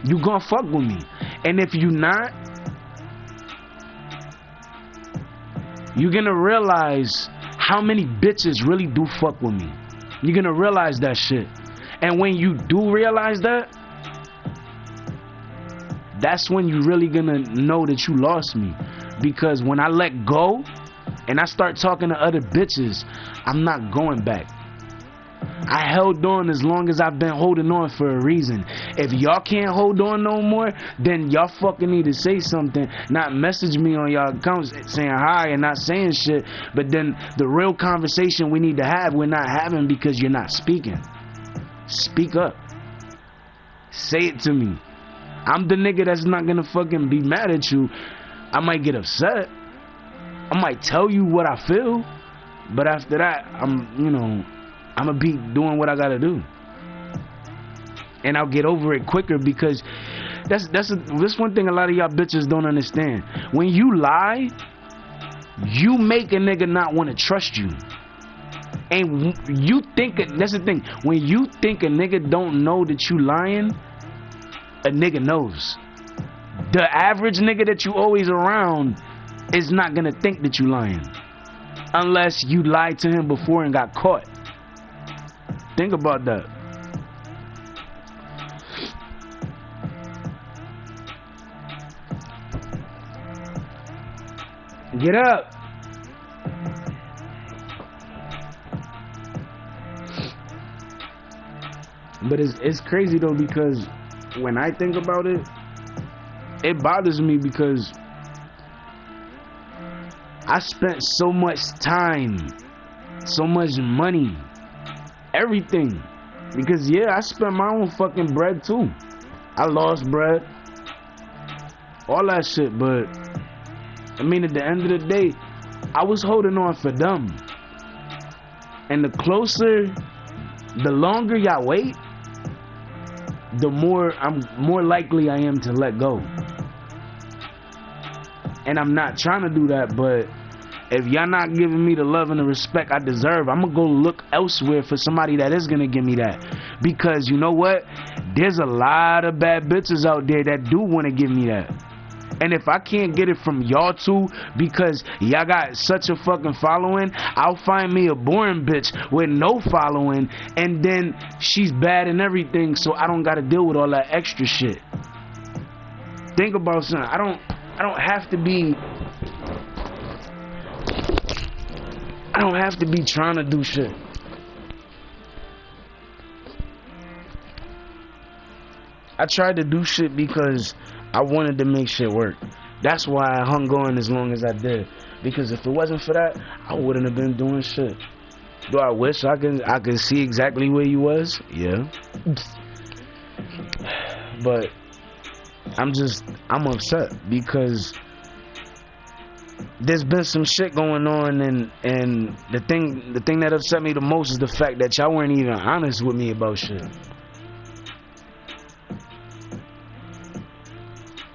you gonna fuck with me. And if you not, you're gonna realize how many bitches really do fuck with me. You're gonna realize that shit. And when you do realize that, that's when you really gonna know that you lost me. Because when I let go and I start talking to other bitches, I'm not going back. I held on as long as I've been holding on for a reason. If y'all can't hold on no more, then y'all fucking need to say something. Not message me on y'all accounts saying hi and not saying shit. But then the real conversation we need to have, we're not having because you're not speaking. Speak up. Say it to me. I'm the nigga that's not gonna fucking be mad at you. I might get upset. I might tell you what I feel. But after that, I'm gonna be doing what I gotta do, and I'll get over it quicker, because that's one thing a lot of y'all bitches don't understand. When you lie, you make a nigga not want to trust you, and you think that's the thing. When you think a nigga don't know that you lying, a nigga knows. The average nigga that you always around is not gonna think that you lying, unless you lied to him before and got caught. Think about that. Get up. But it's crazy though, because when I think about it, it bothers me because I spent so much time, so much money, everything. Because yeah, I spent my own fucking bread too. I lost bread, all that shit. But I mean, at the end of the day, I was holding on for them. And the longer y'all wait, the more likely I am to let go. And I'm not trying to do that, but if y'all not giving me the love and the respect I deserve, I'm gonna go look elsewhere for somebody that is gonna give me that. Because you know what? There's a lot of bad bitches out there that do want to give me that. And if I can't get it from y'all two because y'all got such a fucking following, I'll find me a boring bitch with no following, and then she's bad and everything, so I don't gotta deal with all that extra shit. Think about something. I don't have to be trying to do shit. I tried to do shit because I wanted to make shit work. That's why I hung on as long as I did. Because if it wasn't for that, I wouldn't have been doing shit. Do I wish I could see exactly where you was? Yeah. But I'm upset because there's been some shit going on, and the thing that upset me the most is the fact that y'all weren't even honest with me about shit.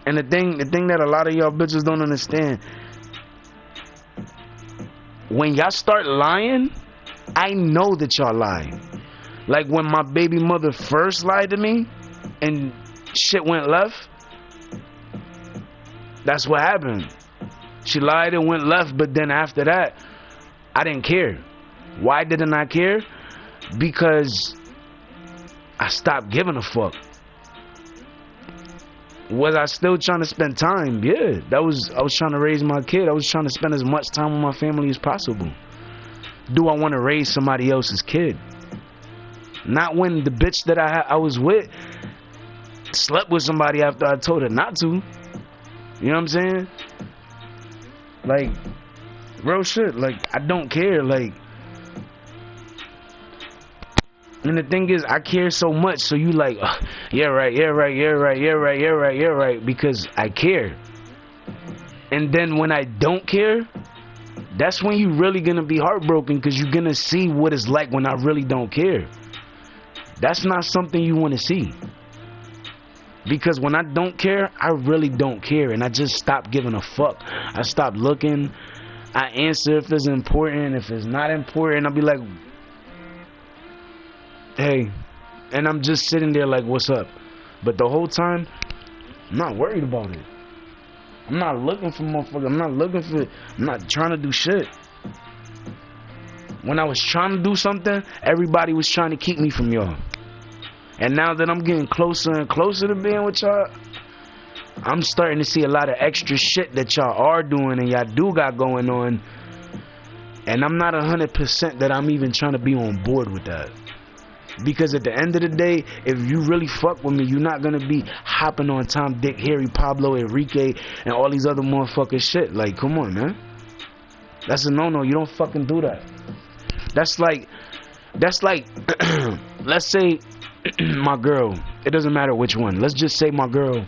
And the thing that a lot of y'all bitches don't understand, when y'all start lying, I know that y'all lying. Like when my baby mother first lied to me and shit went left, that's what happened. She lied and went left, but then after that, I didn't care. Why didn't I care? Because I stopped giving a fuck. Was I still trying to spend time? Yeah, I was trying to raise my kid. I was trying to spend as much time with my family as possible. Do I want to raise somebody else's kid? Not when the bitch that I was with slept with somebody after I told her not to. You know what I'm saying? Like, real shit. Like, I don't care. Like, and the thing is, I care so much, so you like, yeah right, because I care. And then when I don't care, that's when you really gonna be heartbroken, because you're gonna see what it's like when I really don't care. That's not something you want to see. Because when I don't care, I really don't care, and I just stop giving a fuck. I stop looking. I answer if it's important. If it's not important, I'll be like, hey, and I'm just sitting there like, what's up? But the whole time, I'm not worried about it. I'm not looking for motherfuckers. I'm not trying to do shit. When I was trying to do something, everybody was trying to keep me from y'all. And now that I'm getting closer and closer to being with y'all, I'm starting to see a lot of extra shit that y'all are doing and y'all do got going on. And I'm not 100% that I'm even trying to be on board with that. Because at the end of the day, if you really fuck with me, you're not gonna be hopping on Tom, Dick, Harry, Pablo, Enrique, and all these other motherfucking shit. Like, come on, man. That's a no-no. You don't fucking do that. That's like, let's say my girl, it doesn't matter which one. Let's just say my girl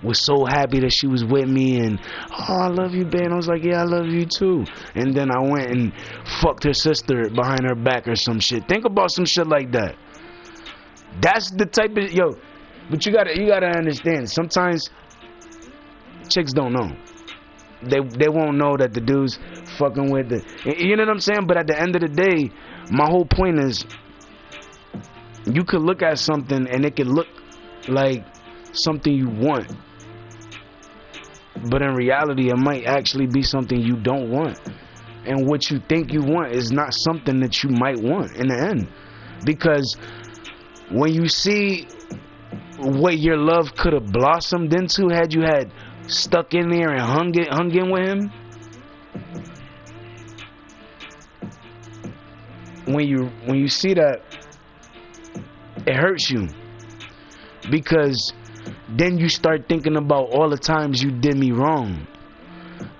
was so happy that she was with me and, oh, I love you, babe. I was like, yeah, I love you too. And then I went and fucked her sister behind her back or some shit. Think about some shit like that. That's the type of, yo, but you gotta understand, sometimes chicks don't know. They won't know that the dude's fucking with the, you know what I'm saying? But at the end of the day, my whole point is, you could look at something and it could look like something you want, but in reality it might actually be something you don't want, and what you think you want is not something that you might want in the end. Because when you see what your love could have blossomed into had you had stuck in there and hung in with him, when you see that, it hurts you. Because then you start thinking about all the times you did me wrong.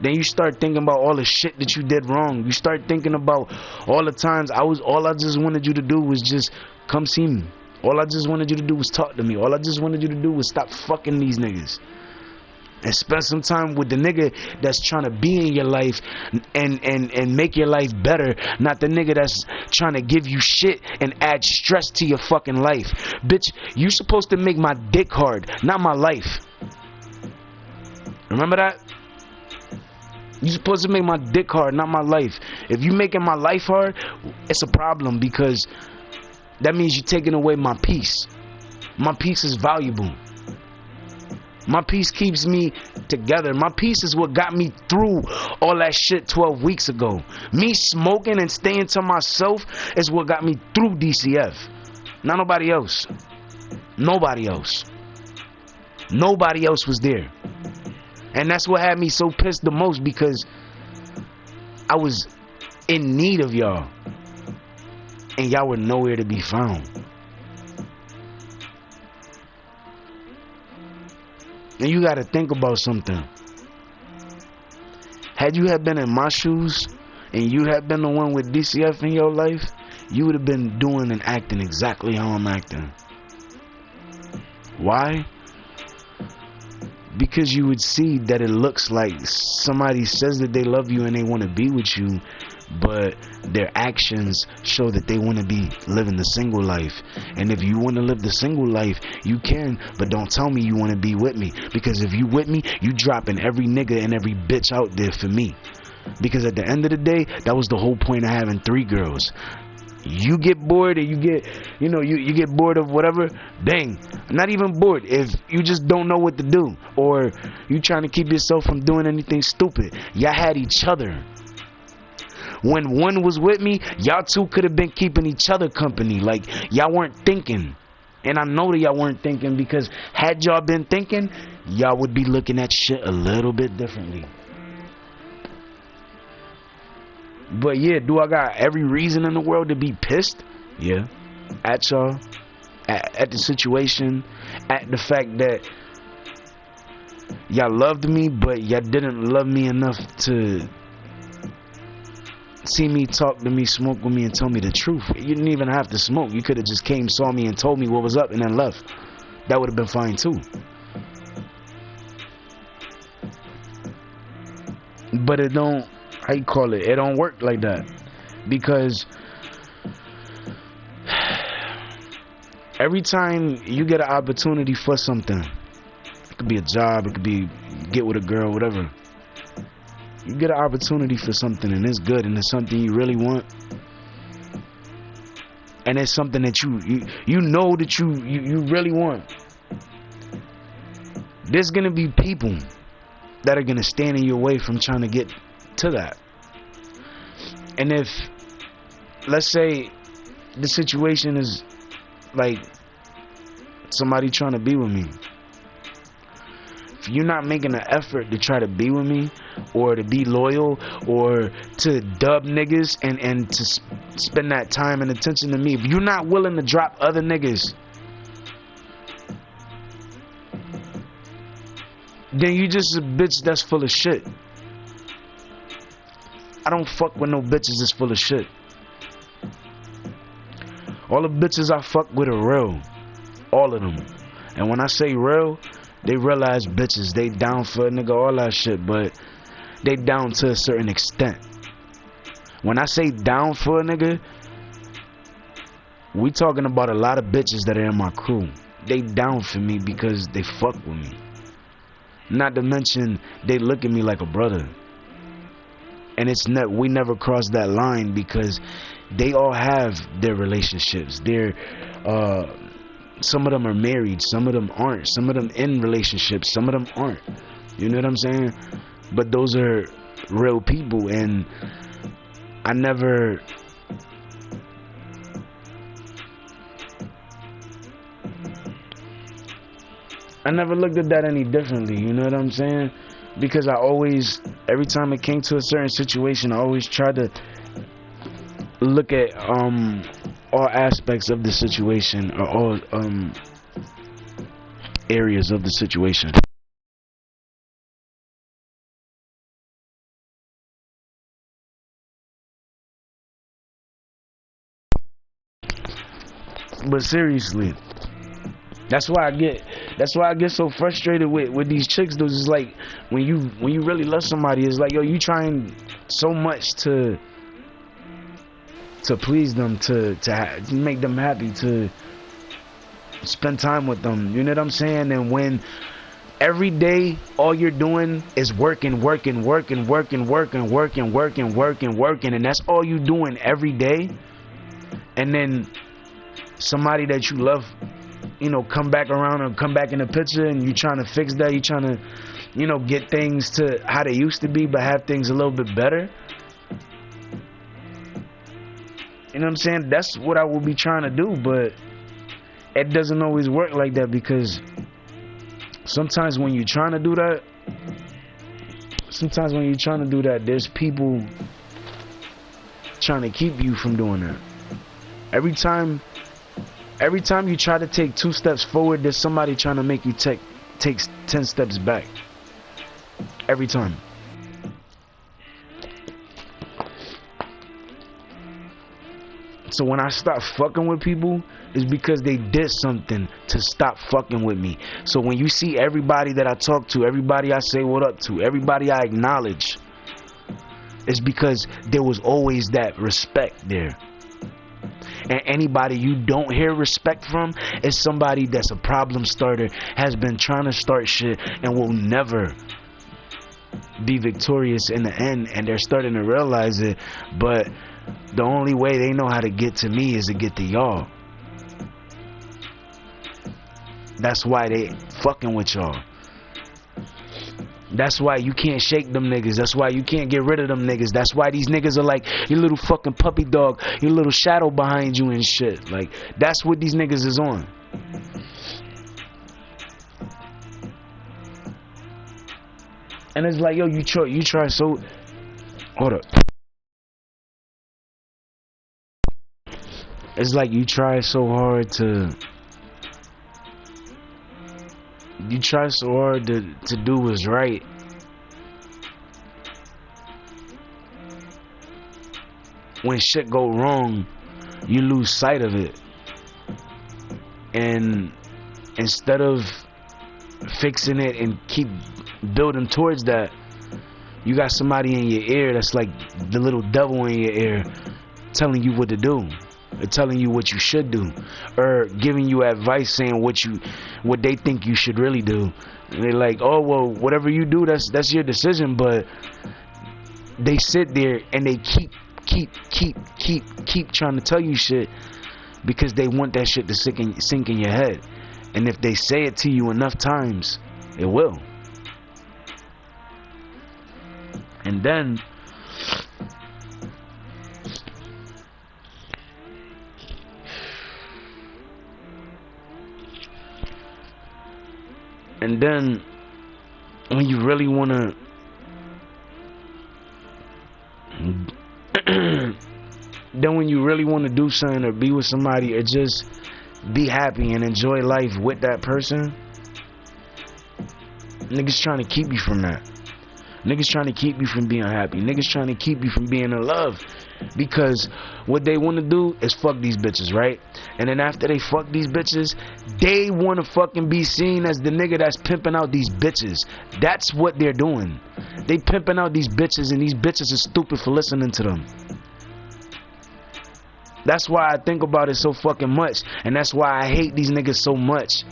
Then you start thinking about all the shit that you did wrong. You start thinking about all the times all I just wanted you to do was just come see me. All I just wanted you to do was talk to me. All I just wanted you to do was stop fucking these niggas and spend some time with the nigga that's trying to be in your life and make your life better, not the nigga that's trying to give you shit and add stress to your fucking life. Bitch, you supposed to make my dick hard, not my life. Remember that? You supposed to make my dick hard, not my life. If you making my life hard, it's a problem, because that means you're taking away my peace. My peace is valuable. My peace keeps me together. My peace is what got me through all that shit 12 weeks ago. Me smoking and staying to myself is what got me through DCF. Not nobody else. Nobody else. Nobody else was there. And that's what had me so pissed the most, because I was in need of y'all. And y'all were nowhere to be found. And you gotta think about something. Had you had been in my shoes and you had been the one with DCF in your life, you would have been doing and acting exactly how I'm acting. Why? Because you would see that it looks like somebody says that they love you and they want to be with you, but their actions show that they want to be living the single life. And if you want to live the single life, you can, but don't tell me you want to be with me, because if you with me, you dropping every nigga and every bitch out there for me. Because at the end of the day, that was the whole point of having 3 girls. You get bored, and you get, you get bored of whatever, dang, not even bored, if you just don't know what to do, or you trying to keep yourself from doing anything stupid. Y'all had each other. When one was with me, y'all two could have been keeping each other company. Like, y'all weren't thinking. And I know that y'all weren't thinking, because had y'all been thinking, y'all would be looking at shit a little bit differently. But yeah, do I got every reason in the world to be pissed? Yeah. At y'all. At the situation. At the fact that y'all loved me, but y'all didn't love me enough to see me, talk to me, smoke with me, and tell me the truth. You didn't even have to smoke. You could have just came, saw me, and told me what was up, and then left. That would have been fine too. But it don't, how you call it, it don't work like that. Because every time you get an opportunity for something, it could be a job, it could be get with a girl, whatever, you get an opportunity for something and it's good and it's something you really want, and it's something that you know that you really want, there's gonna be people that are gonna stand in your way from trying to get to that. And if, let's say, the situation is like somebody trying to be with me, if you're not making an effort to try to be with me, or to be loyal, or to dub niggas and to spend that time and attention to me, if you're not willing to drop other niggas, then you just a bitch that's full of shit. I don't fuck with no bitches that's full of shit. All the bitches I fuck with are real. All of them. And when I say real, they realize bitches. They down for a nigga, all that shit, but they down to a certain extent. When I say down for a nigga, we talking about a lot of bitches that are in my crew. They down for me because they fuck with me. Not to mention, they look at me like a brother. And we never cross that line, because they all have their relationships. Some of them are married, some of them aren't. Some of them in relationships, some of them aren't. You know what I'm saying? But those are real people, and I never looked at that any differently. You know what I'm saying? Because I always, every time it came to a certain situation, I always tried to look at all aspects of the situation, or all areas of the situation. But seriously, that's why I get so frustrated with these chicks, though. It's like when you really love somebody, it's like, yo, you trying so much to please them, to make them happy, to spend time with them. You know what I'm saying? And when every day all you're doing is working, and that's all you doing every day, and then somebody that you love, come back around or come back in the picture, and you trying to fix that, you trying to, get things to how they used to be, but have things a little bit better. You know what I'm saying? That's what I will be trying to do, but it doesn't always work like that, because sometimes when you're trying to do that, there's people trying to keep you from doing that. Every time you try to take 2 steps forward, there's somebody trying to make you take takes 10 steps back every time. So when I stop fucking with people, it's because they did something to stop fucking with me. So when you see everybody that I talk to, everybody I say what up to, everybody I acknowledge, it's because there was always that respect there. And anybody you don't hear respect from is somebody that's a problem starter, has been trying to start shit, and will never be victorious in the end. And they're starting to realize it, but the only way they know how to get to me is to get to y'all. That's why they fucking with y'all. That's why you can't shake them niggas. That's why you can't get rid of them niggas. That's why these niggas are like your little fucking puppy dog, your little shadow behind you and shit. Like, that's what these niggas is on. And it's like, yo, you try so... Hold up. It's like you try so hard to... You try so hard to do what's right. When shit go wrong, you lose sight of it. And instead of fixing it and keep building towards that, you got somebody in your ear that's like the little devil in your ear telling you what to do, or telling you what you should do, or giving you advice saying what they think you should really do. And they're like, oh well, whatever you do, that's your decision. But they sit there and they keep trying to tell you shit because they want that shit to sink in your head. And if they say it to you enough times, it will. And then when you really want to do something or be with somebody or just be happy and enjoy life with that person, niggas trying to keep you from that. Niggas trying to keep you from being happy. Niggas trying to keep you from being in love. Because what they want to do is fuck these bitches, right? And then after they fuck these bitches, they want to fucking be seen as the nigga that's pimping out these bitches. That's what they're doing. They pimping out these bitches, and these bitches are stupid for listening to them. That's why I think about it so fucking much. And that's why I hate these niggas so much.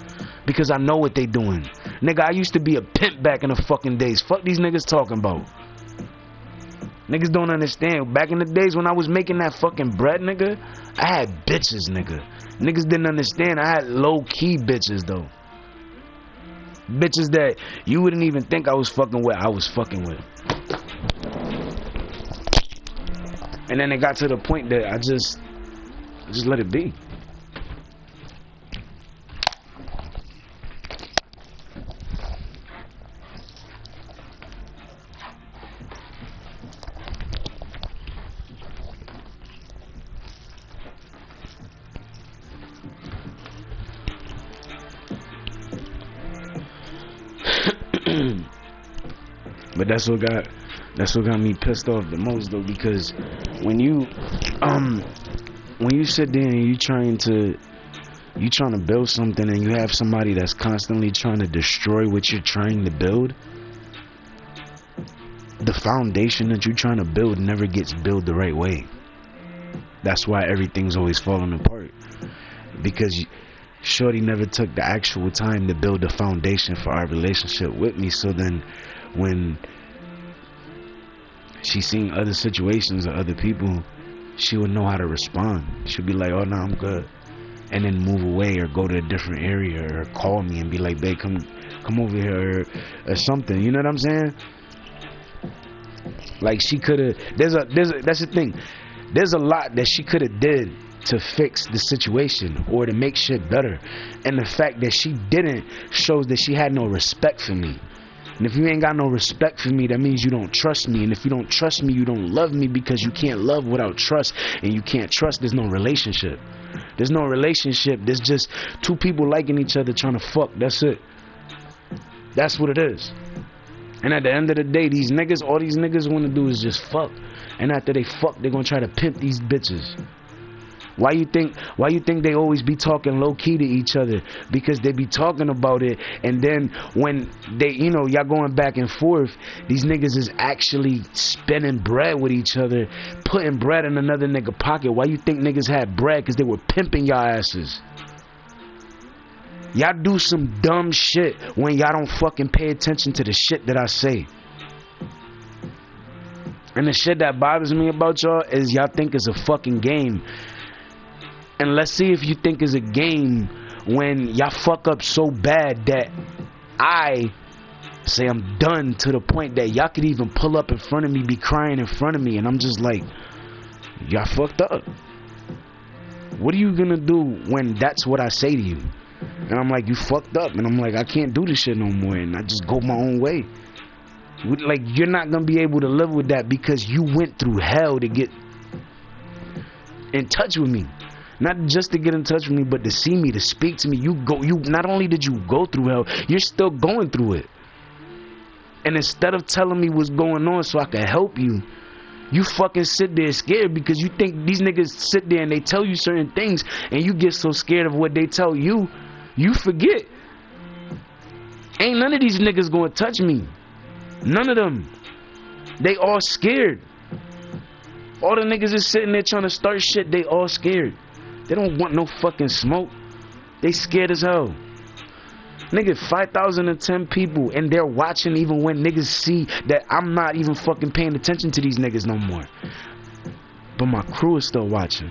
Because I know what they doing. Nigga, I used to be a pimp back in the fucking days. Fuck these niggas talking about. Niggas don't understand. Back in the days when I was making that fucking bread, nigga, I had bitches, nigga. Niggas didn't understand. I had low-key bitches, though. Bitches that you wouldn't even think I was fucking with, I was fucking with. And then it got to the point that I just let it be. But that's what got me pissed off the most, though, because when you sit there and you trying to build something and you have somebody that's constantly trying to destroy what you're trying to build, the foundation that you're trying to build never gets built the right way. That's why everything's always falling apart, because shorty never took the actual time to build the foundation for our relationship with me. So then when she seen other situations or other people, she would know how to respond. She'd be like, oh no, I'm good, and then move away or go to a different area or call me and be like, babe, come over here or something. You know what I'm saying? Like, she could have, that's the thing, there's a lot that she could have did to fix the situation or to make shit better, and the fact that she didn't shows that she had no respect for me. And if you ain't got no respect for me, that means you don't trust me. And if you don't trust me, you don't love me, because you can't love without trust. And you can't trust, there's no relationship. There's no relationship. There's just two people liking each other trying to fuck. That's it. That's what it is. And at the end of the day, these niggas, all these niggas want to do is just fuck. And after they fuck, they're gonna try to pimp these bitches. Why you think they always be talking low key to each other? Because they be talking about it, and then when they, you know, y'all going back and forth, these niggas is actually spending bread with each other, putting bread in another nigga pocket. Why you think niggas had bread? Because they were pimping y'all asses. Y'all do some dumb shit when y'all don't fucking pay attention to the shit that I say. And the shit that bothers me about y'all is y'all think it's a fucking game. And let's see if you think it's a game when y'all fuck up so bad that I say I'm done, to the point that y'all could even pull up in front of me, be crying in front of me, and I'm just like, y'all fucked up. What are you gonna do when that's what I say to you? And I'm like, you fucked up. And I'm like, I can't do this shit no more, and I just go my own way. Like, you're not gonna be able to live with that because you went through hell to get in touch with me. Not just to get in touch with me, but to see me, to speak to me. You not only did you go through hell, you're still going through it. And instead of telling me what's going on so I can help you, you fucking sit there scared because you think these niggas sit there and they tell you certain things, and you get so scared of what they tell you, you forget. Ain't none of these niggas gonna touch me. None of them. They all scared. All the niggas is sitting there trying to start shit, they all scared. They don't want no fucking smoke. They scared as hell. Nigga, 5,010 people, and they're watching even when niggas see that I'm not even fucking paying attention to these niggas no more. But my crew is still watching.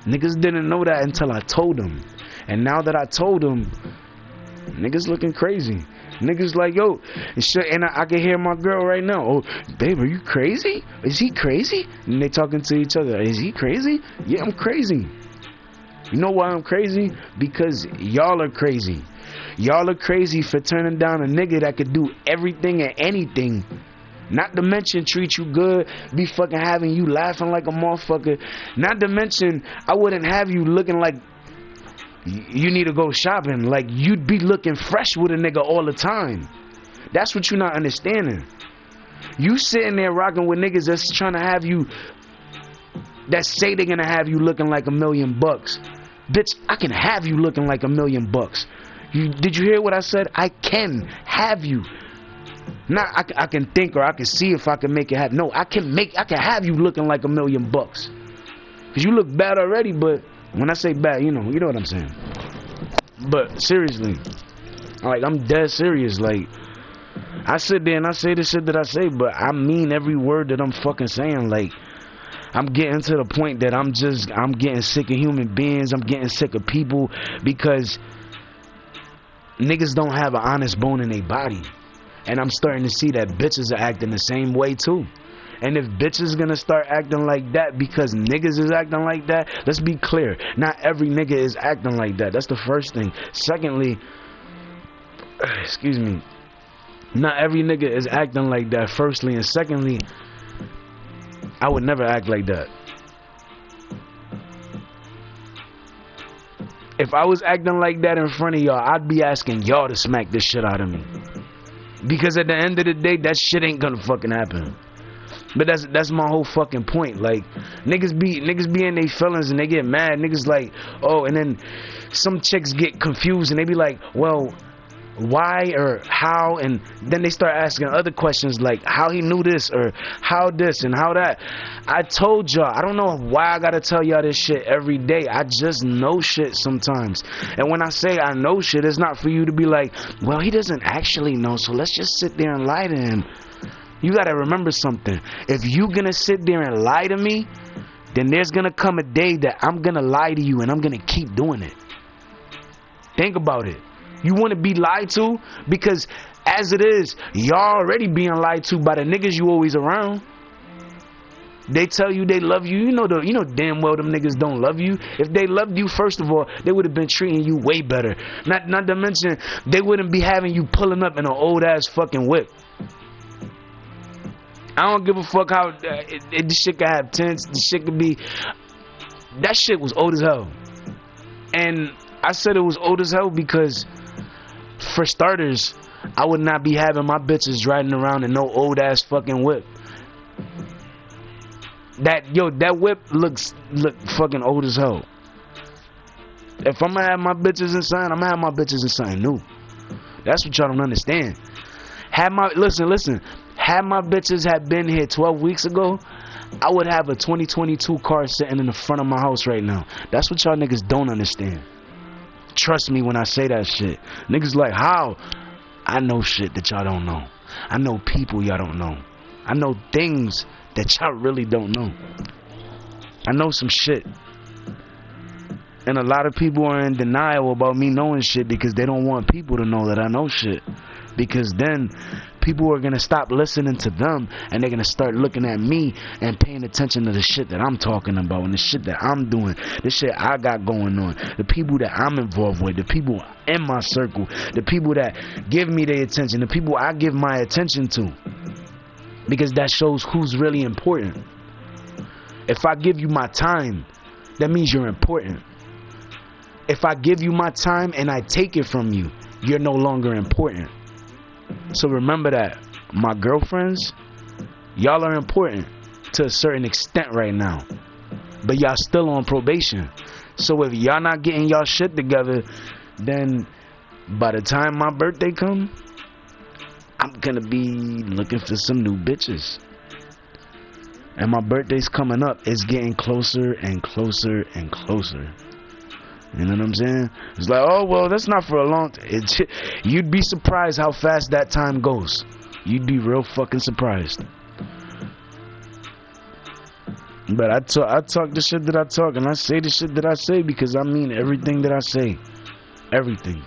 Niggas didn't know that until I told them. And now that I told them, niggas looking crazy. Niggas like, yo, and I can hear my girl right now. Oh, babe, are you crazy? Is he crazy? And they talking to each other. Is he crazy? Yeah, I'm crazy. You know why I'm crazy? Because y'all are crazy. Y'all are crazy for turning down a nigga that could do everything and anything. Not to mention treat you good, be fucking having you laughing like a motherfucker. Not to mention, I wouldn't have you looking like you need to go shopping. Like, you'd be looking fresh with a nigga all the time. That's what you're not understanding. You sitting there rocking with niggas that's trying to have you, that say they're gonna have you looking like $1 million. Bitch, I can have you looking like $1 million. Did you hear what I said? I can have you. Not I can think, or I can see if I can make it happen. No, I can have you looking like $1 million. Cause you look bad already, but when I say bad, you know what I'm saying. But seriously, like, I'm dead serious. Like, I sit there and I say the shit that I say, but I mean every word that I'm fucking saying. Like, I'm getting to the point that I'm getting sick of human beings. I'm getting sick of people because niggas don't have an honest bone in their body. And I'm starting to see that bitches are acting the same way too. And if bitches gonna start acting like that because niggas is acting like that, let's be clear. Not every nigga is acting like that. That's the first thing. Secondly, excuse me, not every nigga is acting like that, firstly. And secondly, I would never act like that. If I was acting like that in front of y'all, I'd be asking y'all to smack this shit out of me. Because at the end of the day, that shit ain't gonna fucking happen. But that's my whole fucking point. Like, niggas be in their feelings and they get mad. Niggas like, oh, and then some chicks get confused and they be like, well, why or how? And then they start asking other questions like how he knew this or how this and how that. I told y'all, I don't know why I gotta tell y'all this shit every day. I just know shit sometimes. And when I say I know shit, it's not for you to be like, well, he doesn't actually know, so let's just sit there and lie to him. You gotta remember something. If you gonna sit there and lie to me, then there's gonna come a day that I'm gonna lie to you and I'm gonna keep doing it. Think about it. You wanna be lied to? Because as it is, y'all already being lied to by the niggas you always around. They tell you they love you. You know damn well them niggas don't love you. If they loved you, first of all, they would have been treating you way better. Not to mention, they wouldn't be having you pulling up in an old ass fucking whip. I don't give a fuck how this shit could have tents. This shit could be. That shit was old as hell. And I said it was old as hell because, for starters, I would not be having my bitches riding around in no old ass fucking whip. That whip look fucking old as hell. If I'm gonna have my bitches in something, I'm gonna have my bitches in something new. That's what y'all don't understand. Listen. Had my bitches had been here 12 weeks ago, I would have a 2022 car sitting in the front of my house right now. That's what y'all niggas don't understand. Trust me when I say that shit. Niggas like, how? I know shit that y'all don't know. I know people y'all don't know. I know things that y'all really don't know. I know some shit. And a lot of people are in denial about me knowing shit because they don't want people to know that I know shit. Because then people are going to stop listening to them and they're going to start looking at me and paying attention to the shit that I'm talking about and the shit that I'm doing, the shit I got going on, the people that I'm involved with, the people in my circle, the people that give me their attention, the people I give my attention to. Because that shows who's really important. If I give you my time, that means you're important. If I give you my time and I take it from you, you're no longer important. So remember that, my girlfriends, y'all are important to a certain extent right now, but y'all still on probation. So if y'all not getting y'all shit together, then by the time my birthday come, I'm gonna be looking for some new bitches. And my birthday's coming up. It's getting closer and closer and closer. You know what I'm saying? It's like, oh, well, that's not for a long time. You'd be surprised how fast that time goes. You'd be real fucking surprised. But I talk the shit that I talk, and I say the shit that I say because I mean everything that I say. Everything.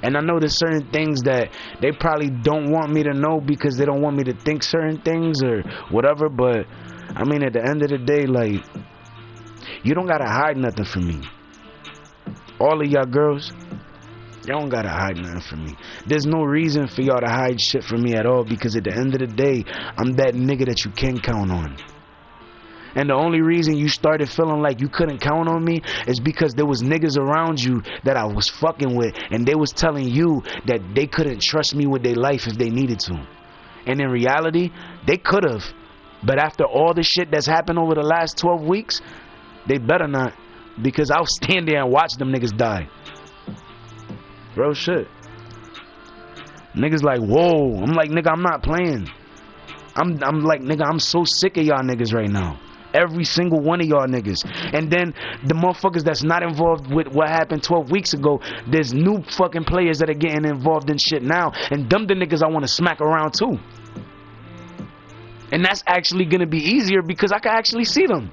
And I know there's certain things that they probably don't want me to know because they don't want me to think certain things or whatever. But, I mean, at the end of the day, like, you don't gotta hide nothing from me. All of y'all girls, y'all don't gotta hide nothing from me. There's no reason for y'all to hide shit from me at all because at the end of the day, I'm that nigga that you can count on. And the only reason you started feeling like you couldn't count on me is because there was niggas around you that I was fucking with and they was telling you that they couldn't trust me with their life if they needed to. And in reality, they could have. But after all the shit that's happened over the last 12 weeks, they better not. Because I'll stand there and watch them niggas die. Bro, shit. Niggas like, whoa. I'm like, nigga, I'm not playing. I'm like, nigga, I'm so sick of y'all niggas right now. Every single one of y'all niggas. And then the motherfuckers that's not involved with what happened 12 weeks ago, there's new fucking players that are getting involved in shit now. And them the niggas I want to smack around too. And that's actually going to be easier because I can actually see them.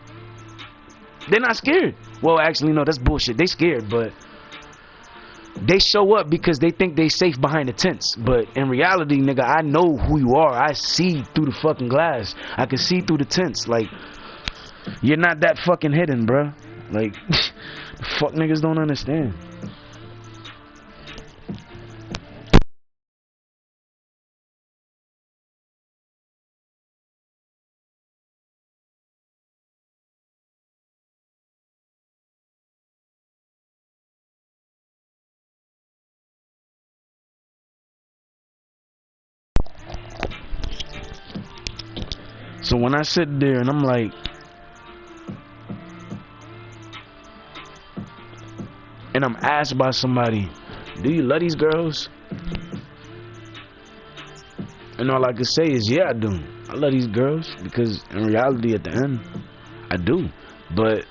They're not scared. Well, actually, no, that's bullshit. They scared, but they show up because they think they safe behind the tents. But in reality, nigga, I know who you are. I see through the fucking glass. I can see through the tents. Like, you're not that fucking hidden, bruh. Like, fuck niggas don't understand. So when I sit there and I'm like, and I'm asked by somebody, do you love these girls? And all I can say is, yeah, I do. I love these girls because in reality at the end, I do. But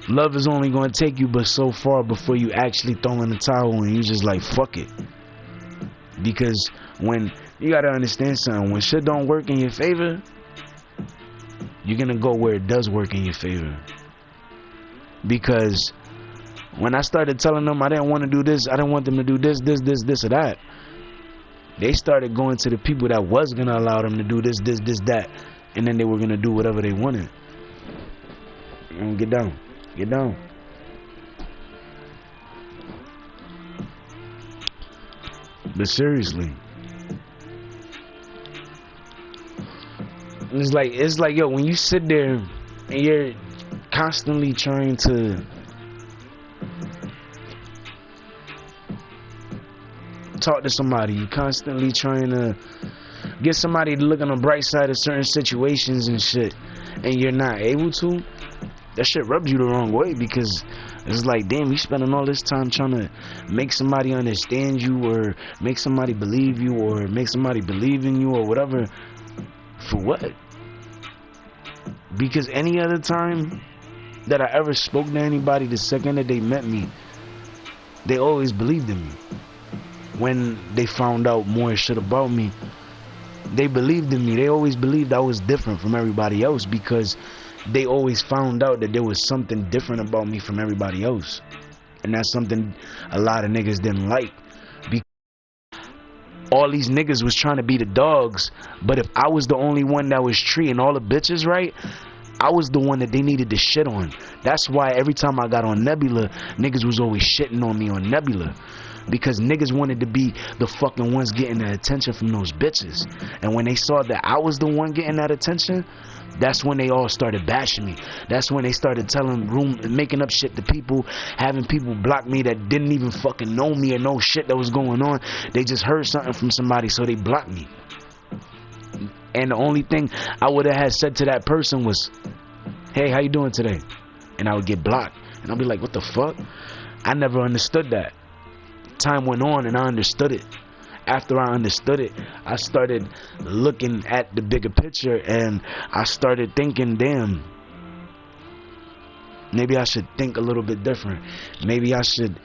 love is only going to take you but so far before you actually throw in the towel and you just like, fuck it. Because when, you gotta understand something, when shit don't work in your favor, you're gonna go where it does work in your favor. Because when I started telling them I didn't want to do this, I didn't want them to do this or that, they started going to the people that was gonna allow them to do this, that, and then they were gonna do whatever they wanted. Get down. Get down. But seriously, it's like, yo, when you sit there and you're constantly trying to talk to somebody. You constantly trying to get somebody to look on the bright side of certain situations and shit, and you're not able to. That shit rubs you the wrong way, because it's like, damn, you spending all this time trying to make somebody understand you, or make somebody believe you, or make somebody believe in you, or whatever. For what? Because any other time that I ever spoke to anybody, the second that they met me, they always believed in me. When they found out more shit about me, they believed in me. They always believed I was different from everybody else, because they always found out that there was something different about me from everybody else. And that's something a lot of niggas didn't like. Because all these niggas was trying to be the dogs, but if I was the only one that was treating all the bitches right, I was the one that they needed to shit on. That's why every time I got on Nebula, niggas was always shitting on me on Nebula. Because niggas wanted to be the fucking ones getting the attention from those bitches. And when they saw that I was the one getting that attention, that's when they all started bashing me. That's when they started making up shit to people, having people block me that didn't even fucking know me or know shit that was going on. They just heard something from somebody, so they blocked me. And the only thing I would have had said to that person was, hey, how you doing today? And I would get blocked. And I'll be like, what the fuck? I never understood that. Time went on and I understood it. After I understood it, I started looking at the bigger picture, and I started thinking, damn, maybe I should think a little bit different. Maybe I should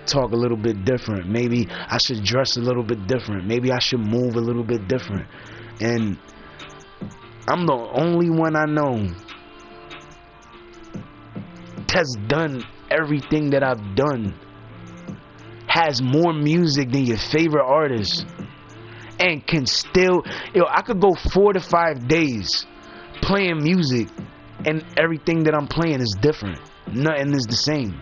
talk a little bit different. Maybe I should dress a little bit different. Maybe I should move a little bit different. And I'm the only one I know that's done everything that I've done, has more music than your favorite artist, and can still, I could go 4 to 5 days playing music and everything that I'm playing is different. Nothing is the same.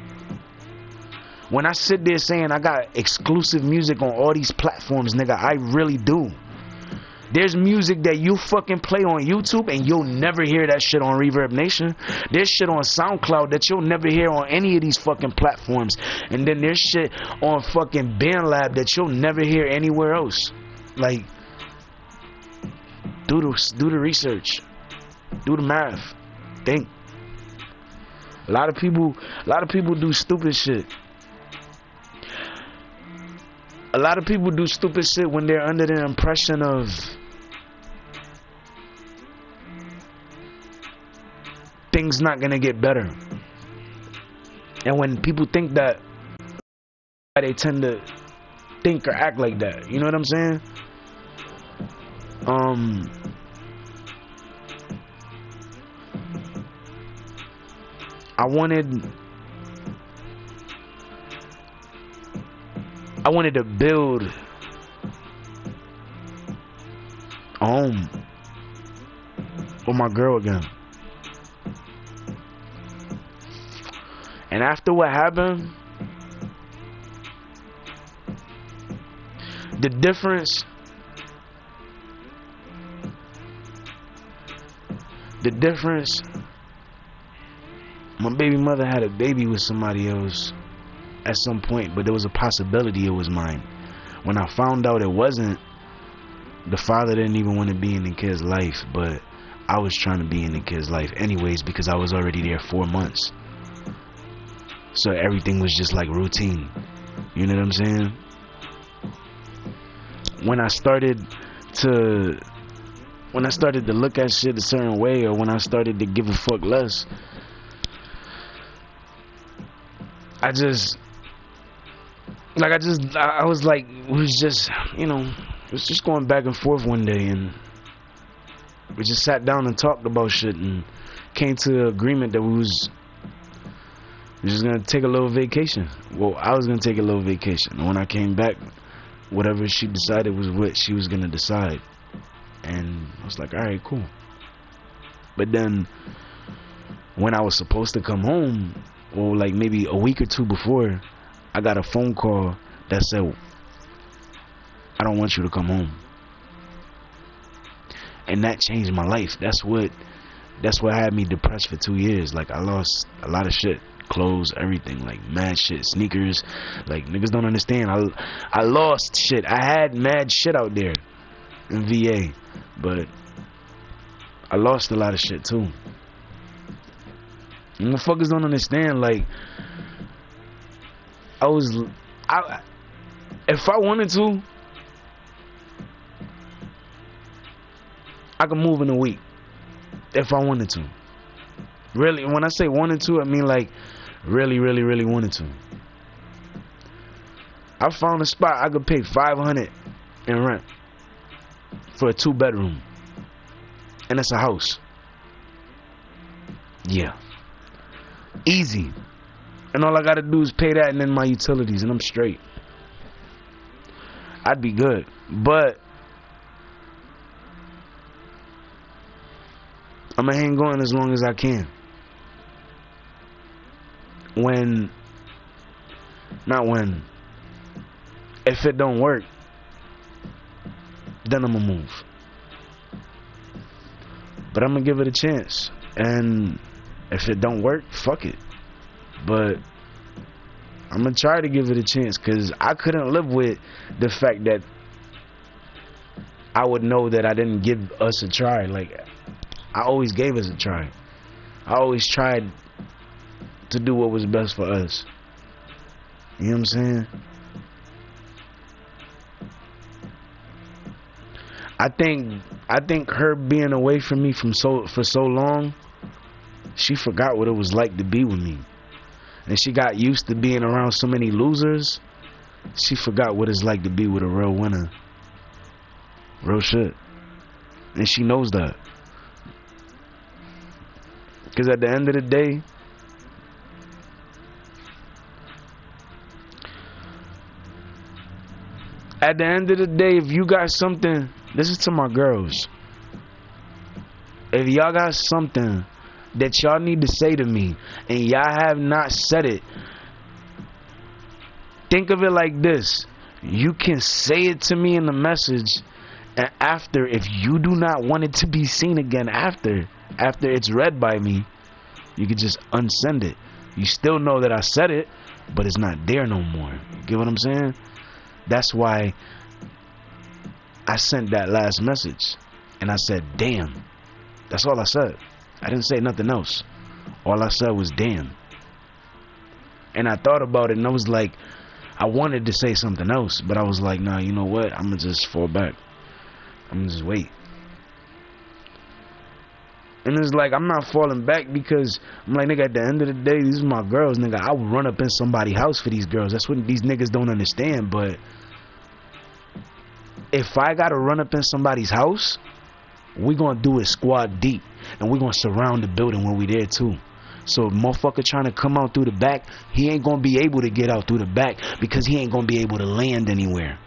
When I sit there saying I got exclusive music on all these platforms, nigga, I really do. There's music that you fucking play on YouTube and you'll never hear that shit on Reverb Nation. There's shit on SoundCloud that you'll never hear on any of these fucking platforms. And then there's shit on fucking BandLab that you'll never hear anywhere else. Like, do the research. Do the math. Think. A lot of people do stupid shit. A lot of people do stupid shit when they're under the impression of things not gonna get better. And when people think that, they tend to think or act like that. You know what I'm saying? I wanted to build a home with my girl again. And after what happened, the difference my baby mother had a baby with somebody else at some point, but there was a possibility it was mine. When I found out it wasn't, the father didn't even want to be in the kid's life, but I was trying to be in the kid's life anyways, because I was already there 4 months. So everything was just like routine. You know what I'm saying? When I started to look at shit a certain way, or when I started to give a fuck less, I was like, it was just going back and forth one day, and we just sat down and talked about shit and came to the agreement that we was just gonna take a little vacation. Well, I was gonna take a little vacation, and when I came back, whatever she decided was what she was gonna decide. And I was like, alright, cool. But then when I was supposed to come home, or like maybe a week or two before, I got a phone call that said, I don't want you to come home. And that changed my life. That's what had me depressed for 2 years. Like, I lost a lot of shit clothes, everything, like mad shit, sneakers. Like niggas don't understand. I lost shit. I had mad shit out there in VA, but I lost a lot of shit too. Motherfuckers don't understand. Like if I wanted to, I could move in a week. If I wanted to. Really, when I say wanted to, I mean like really, really, really wanted to. I found a spot I could pay $500 in rent for a 2-bedroom, and it's a house. Yeah, easy. And all I gotta do is pay that and then my utilities, and I'm straight. I'd be good, but I'ma hang on as long as I can. If it don't work, then I'ma move. But I'ma give it a chance, and if it don't work, fuck it. But I'm gonna try to give it a chance, because I couldn't live with the fact that I would know that I didn't give us a try. Like, I always gave us a try. I always tried to do what was best for us. You know what I'm saying? I think her being away from me for so long, she forgot what it was like to be with me. And she got used to being around so many losers. She forgot what it's like to be with a real winner. Real shit. And she knows that. Because at the end of the day, if you got something, this is to my girls. If y'all got something that y'all need to say to me and y'all have not said it, think of it like this. You can say it to me in the message, and after, if you do not want it to be seen again after it's read by me, you can just unsend it. You still know that I said it, but it's not there no more. You get what I'm saying? That's why I sent that last message, and I said, damn. That's all I said. I didn't say nothing else. All I said was damn. And I thought about it, and I was like, I wanted to say something else, but I was like, nah, you know what? I'm gonna just fall back. I'm gonna just wait. And it's like, I'm not falling back, because I'm like, nigga, at the end of the day, these are my girls, nigga. I would run up in somebody's house for these girls. That's what these niggas don't understand. But if I gotta run up in somebody's house, we gonna do it squad deep, and we gonna surround the building when we there too. So if motherfucker trying to come out through the back, he ain't gonna be able to get out through the back, because he ain't gonna be able to land anywhere.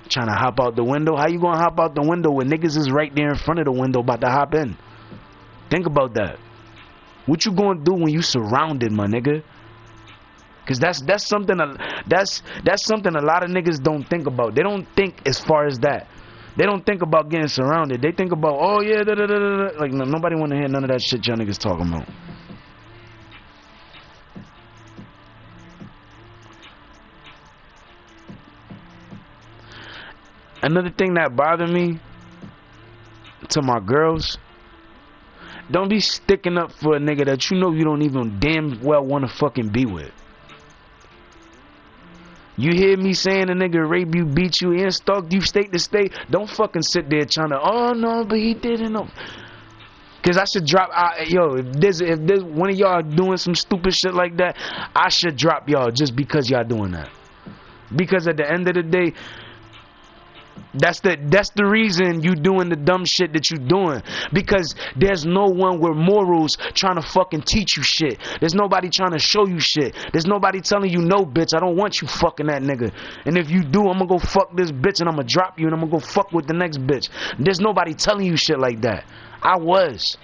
Trying to hop out the window? How you gonna hop out the window when niggas is right there in front of the window about to hop in? Think about that. What you gonna do when you surrounded, my nigga? Cause that's something that's something a lot of niggas don't think about. They don't think as far as that. They don't think about getting surrounded. They think about, oh yeah, da, da, da, da, da. Like, no, nobody wanna hear none of that shit y'all niggas talking about. Another thing that bothered me, to my girls, don't be sticking up for a nigga that you know you don't even damn well want to fucking be with. You hear me saying a nigga rape you, beat you, and stalked you state to state? Don't fucking sit there trying to, oh no, but he didn't know. Cause I should drop, yo, if there's one of y'all doing some stupid shit like that, I should drop y'all just because y'all doing that. Because at the end of the day, that's the reason you doing the dumb shit that you doing. Because there's no one with morals trying to fucking teach you shit. There's nobody trying to show you shit. There's nobody telling you, no bitch, I don't want you fucking that nigga. And if you do, I'm gonna go fuck this bitch, and I'm gonna drop you, and I'm gonna go fuck with the next bitch. There's nobody telling you shit like that. I was.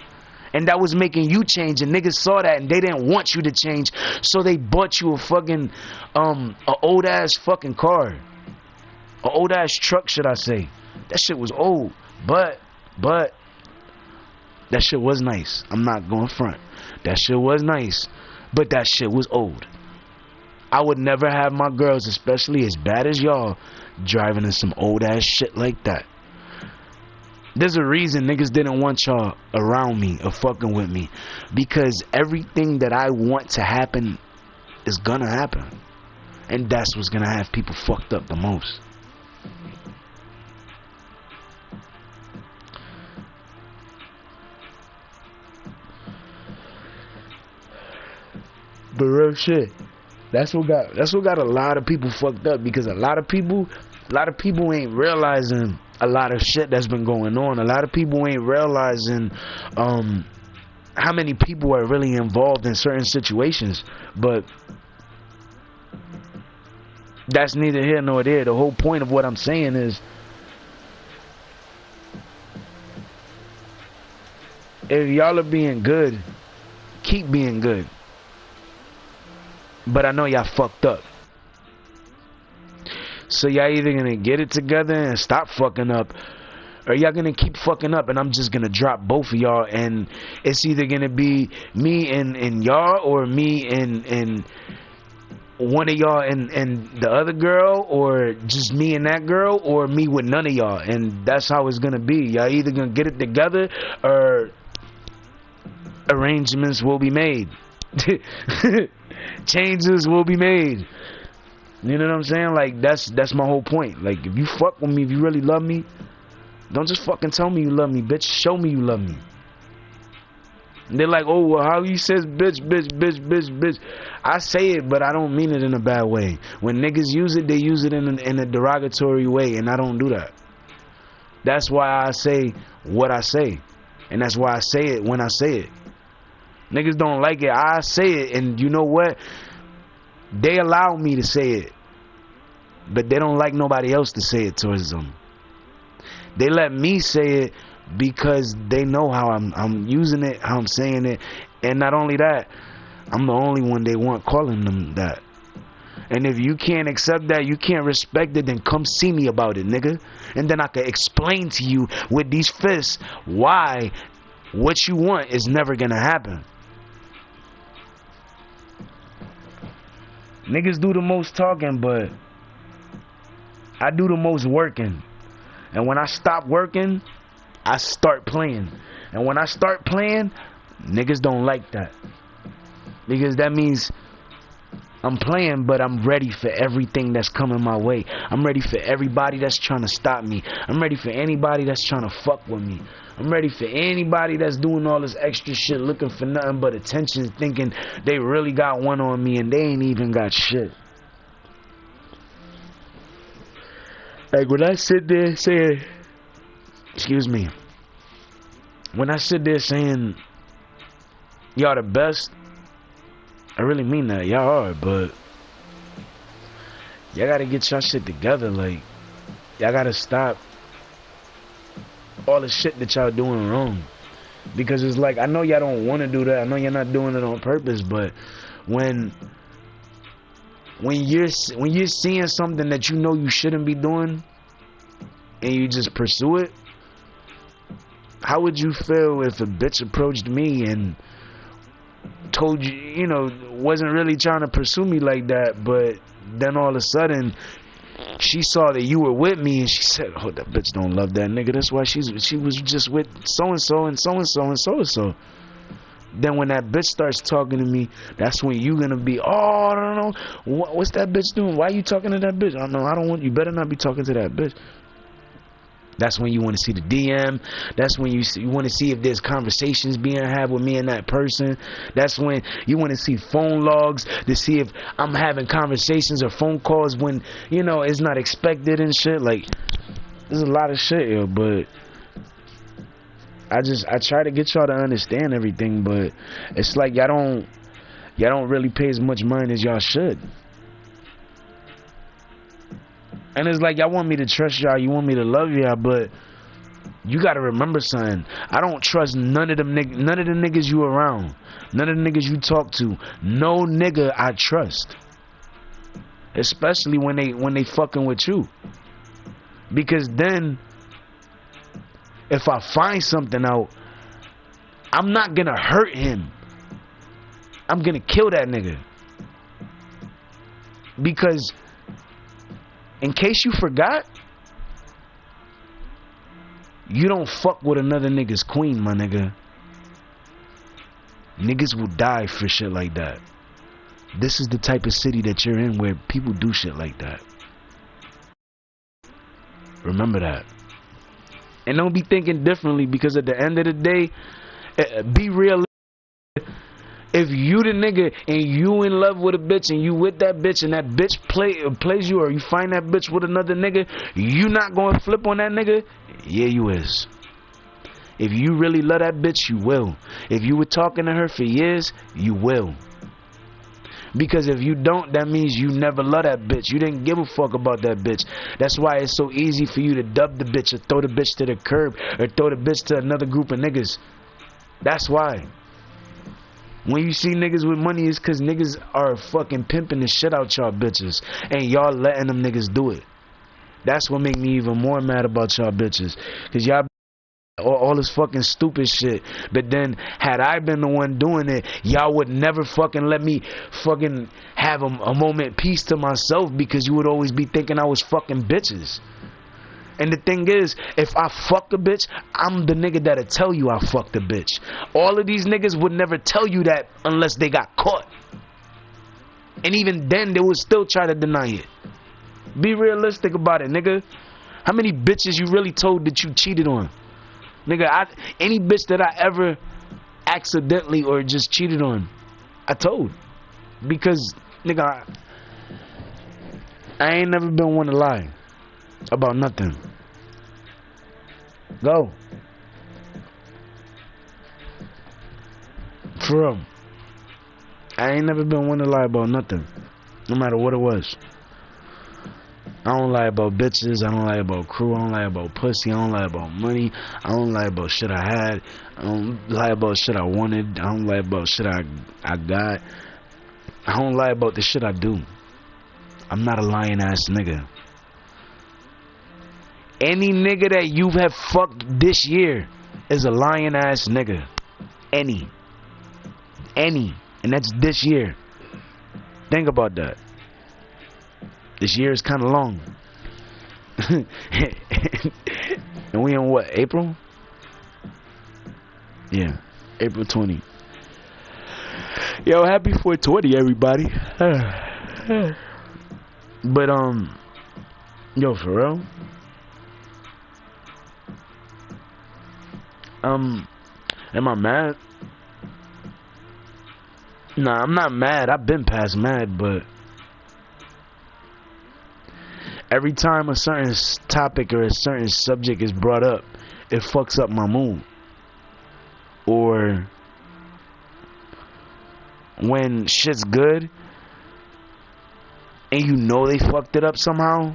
And that was making you change, and niggas saw that, and they didn't want you to change, so they bought you a fucking a old ass fucking car. An old ass truck, should I say. That shit was old, but that shit was nice. I'm not going front. That shit was nice, But that shit was old. I would never have my girls, especially as bad as y'all, driving in some old ass shit like that. There's a reason niggas didn't want y'all around me or fucking with me, because everything that I want to happen is gonna happen, and that's what's gonna have people fucked up the most. But real shit, that's what got a lot of people fucked up, because a lot of people ain't realizing a lot of shit that's been going on. A lot of people ain't realizing how many people are really involved in certain situations. But that's neither here nor there. The whole point of what I'm saying is, if y'all are being good, keep being good. But I know y'all fucked up. So y'all either gonna get it together and stop fucking up, or y'all gonna keep fucking up and I'm just gonna drop both of y'all, and it's either gonna be me and y'all, or me and one of y'all and the other girl, or just me and that girl, or me with none of y'all. And that's how it's gonna be. Y'all either gonna get it together, or arrangements will be made. Changes will be made. You know what I'm saying? Like, that's my whole point. Like, if you fuck with me, if you really love me, don't just fucking tell me you love me, bitch. Show me you love me. And they're like, oh, well, how you says bitch, bitch, bitch, bitch, bitch. I say it, but I don't mean it in a bad way. When niggas use it, they use it in a derogatory way, and I don't do that. That's why I say what I say, and that's why I say it when I say it. Niggas don't like it, I say it, and you know what? They allow me to say it, but they don't like nobody else to say it towards them. They let me say it because they know how I'm using it, how I'm saying it, and not only that, I'm the only one they want calling them that. And if you can't accept that, you can't respect it, then come see me about it, nigga. And then I can explain to you with these fists why what you want is never gonna happen. Niggas do the most talking, but I do the most working. And when I stop working, I start playing. And when I start playing, niggas don't like that, because that means I'm playing, but I'm ready for everything that's coming my way. I'm ready for everybody that's trying to stop me. I'm ready for anybody that's trying to fuck with me. I'm ready for anybody that's doing all this extra shit, looking for nothing but attention, thinking they really got one on me, and they ain't even got shit. Like, when I sit there saying, excuse me, when I sit there saying y'all the best, I really mean that. Y'all are, but y'all gotta get y'all shit together. Like, y'all gotta stop all the shit that y'all doing wrong. Because it's like, I know y'all don't want to do that. I know you're not doing it on purpose, but when you're seeing something that you know you shouldn't be doing, and you just pursue it, how would you feel if a bitch approached me and told you, you know, wasn't really trying to pursue me like that, but then all of a sudden she saw that you were with me, and she said, oh, that bitch don't love that nigga, that's why she was just with so-and-so and so-and-so and so-and-so. Then when that bitch starts talking to me, that's when you gonna be, oh, I don't know, what's that bitch doing? Why you talking to that bitch? Oh, no, I don't want, you better not be talking to that bitch. That's when you want to see the DM. That's when you want to see if there's conversations being had with me and that person. That's when you want to see phone logs to see if I'm having conversations or phone calls when, you know, it's not expected and shit. Like, there's a lot of shit here, but I try to get y'all to understand everything, but it's like y'all don't really pay as much mind as y'all should. And it's like, y'all want me to trust y'all, you want me to love y'all, but you gotta remember something. I don't trust none of the niggas you around, none of the niggas you talk to. No nigga I trust, especially when they fucking with you. Because then, if I find something out, I'm not gonna hurt him. I'm gonna kill that nigga. Because, in case you forgot, you don't fuck with another nigga's queen, my nigga. Niggas will die for shit like that. This is the type of city that you're in where people do shit like that. Remember that. And don't be thinking differently, because at the end of the day, be realistic. If you the nigga and you in love with a bitch and you with that bitch and that bitch plays you, or you find that bitch with another nigga, you not gonna flip on that nigga? Yeah, you is. If you really love that bitch, you will. If you were talking to her for years, you will. Because if you don't, that means you never love that bitch. You didn't give a fuck about that bitch. That's why it's so easy for you to dub the bitch or throw the bitch to the curb or throw the bitch to another group of niggas. That's why. When you see niggas with money, it's cause niggas are fucking pimping the shit out y'all bitches. And y'all letting them niggas do it. That's what make me even more mad about y'all bitches. Cause y'all all this fucking stupid shit. But then, had I been the one doing it, y'all would never fucking let me fucking have a moment peace to myself, because you would always be thinking I was fucking bitches. And the thing is, if I fuck a bitch, I'm the nigga that'll tell you I fucked a bitch. All of these niggas would never tell you that unless they got caught. And even then, they would still try to deny it. Be realistic about it, nigga. How many bitches you really told that you cheated on? Nigga, any bitch that I ever accidentally or just cheated on, I told. Because, nigga, I ain't never been one to lie about nothing. Go. For real. I ain't never been one to lie about nothing. No matter what it was. I don't lie about bitches. I don't lie about crew. I don't lie about pussy. I don't lie about money. I don't lie about shit I had. I don't lie about shit I wanted. I don't lie about shit I got. I don't lie about the shit I do. I'm not a lying ass nigga. Any nigga that you have fucked this year is a lying ass nigga. Any. And that's this year. Think about that. This year is kind of long. And we in what, April? Yeah, April 20. Yo, happy 420, everybody. But, yo, for real? Am I mad? Nah, I'm not mad. I've been past mad, but every time a certain topic or a certain subject is brought up, it fucks up my mood. Or when shit's good and you know they fucked it up somehow,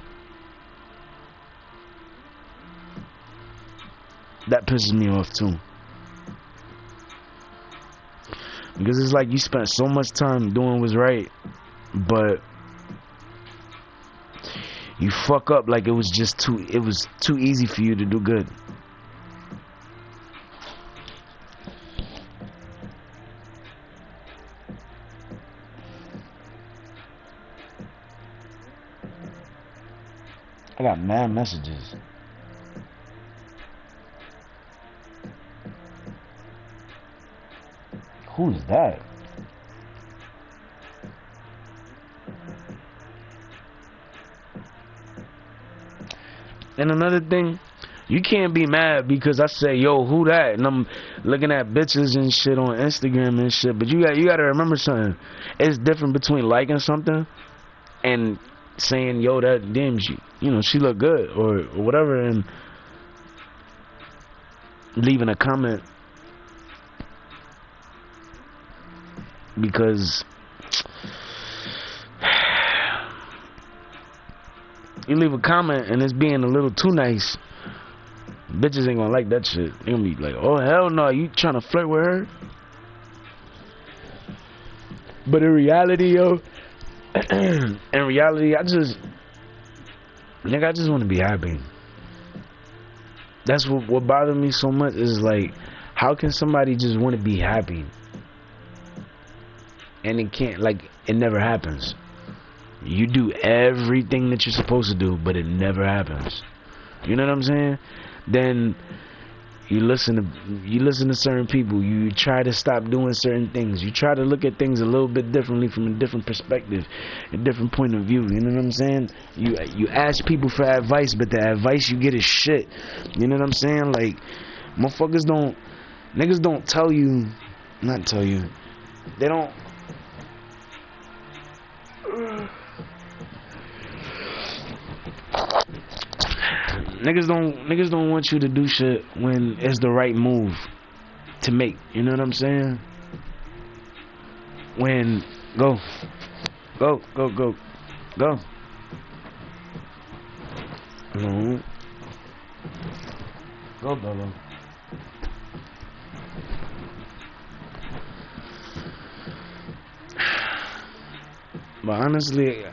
that pisses me off too. Because it's like you spent so much time doing what's right, but you fuck up like it was too easy for you to do good. I got mad messages. Who's that? And another thing, you can't be mad because I say, yo, who that? And I'm looking at bitches and shit on Instagram and shit. But you gotta remember something. It's different between liking something and saying, yo, that damn, she look good or whatever, and leaving a comment. Because you leave a comment and it's being a little too nice, bitches ain't gonna like that shit. They gonna be like, oh hell no, you trying to flirt with her? But in reality, yo, I just want to be happy. That's what bothers me so much, is like, how can somebody just want to be happy? and it can't, like, it never happens. You do everything that you're supposed to do, but it never happens. You know what I'm saying? Then you listen to certain people. You try to stop doing certain things. You try to look at things a little bit differently from a different perspective, a different point of view. You know what I'm saying? You ask people for advice, but the advice you get is shit. You know what I'm saying? Like, niggas don't tell you, not tell you. They don't. Niggas don't want you to do shit when it's the right move to make. You know what I'm saying? When go. No. Go, Bella. But honestly,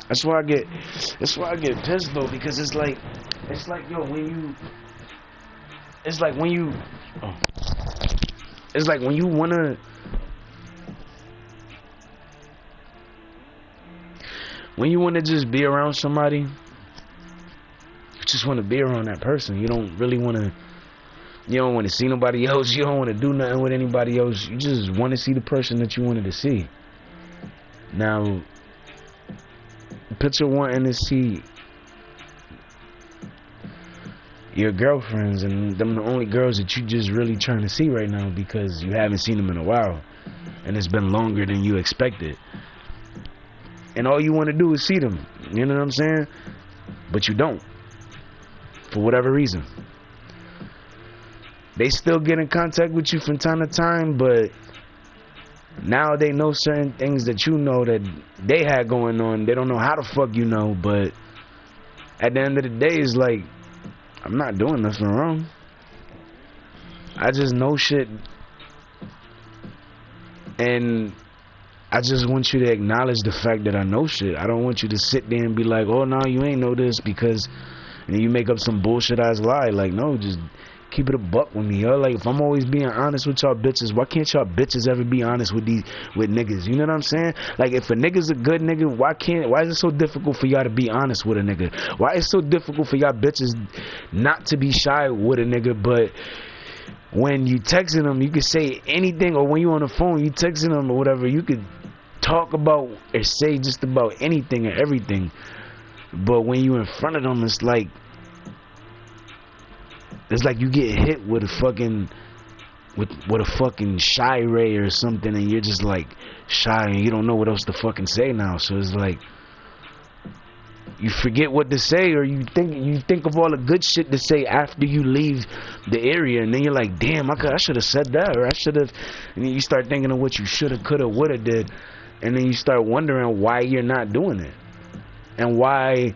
that's why I get pissed though, because it's like yo, when you wanna just be around somebody, you just wanna be around that person. You don't wanna see nobody else. You don't wanna do nothing with anybody else. You just wanna see the person that you wanted to see. Now, picture wanting to see your girlfriends and them the only girls that you just really trying to see right now because you haven't seen them in a while and it's been longer than you expected, and all you want to do is see them. You know what I'm saying? But you don't, for whatever reason. They still get in contact with you from time to time, but now they know certain things that you know that they had going on. They don't know how the fuck you know, but at the end of the day, it's like, I'm not doing nothing wrong. I just know shit, and I just want you to acknowledge the fact that I know shit. I don't want you to sit there and be like, oh no, you ain't know this, because and you make up some bullshit ass lie. Like, no, just keep it a buck with me, yo. Like, if I'm always being honest with y'all bitches, why can't y'all bitches ever be honest with niggas? You know what I'm saying? Like, if a nigga's a good nigga, why is it so difficult for y'all to be honest with a nigga? Why is it so difficult for y'all bitches not to be shy with a nigga, but when you texting them, you can say anything, or when you on the phone, you texting them or whatever, you could talk about or say just about anything and everything, but when you in front of them, it's like you get hit with a fucking shy ray or something, and you're just like shy and you don't know what else to fucking say now. So it's like you forget what to say, or you think of all the good shit to say after you leave the area, and then you're like, damn, I should have said that, or I should have. And then you start thinking of what you should have, could have, would have did, and then you start wondering why you're not doing it, and why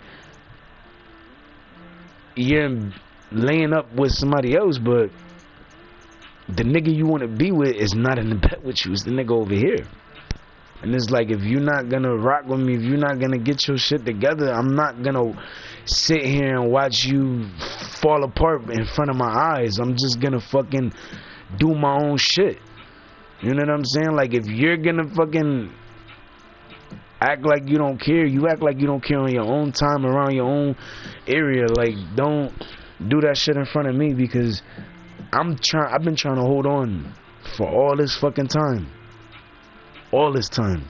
you're laying up with somebody else, but the nigga you want to be with is not in the bed with you. It's the nigga over here. And it's like, if you're not gonna rock with me, if you're not gonna get your shit together, I'm not gonna sit here and watch you fall apart in front of my eyes. I'm just gonna fucking do my own shit. You know what I'm saying? Like, if you're gonna fucking act like you don't care, you act like you don't care on your own time, around your own area. Like, don't do that shit in front of me, because I've been trying to hold on for all this fucking time. All this time.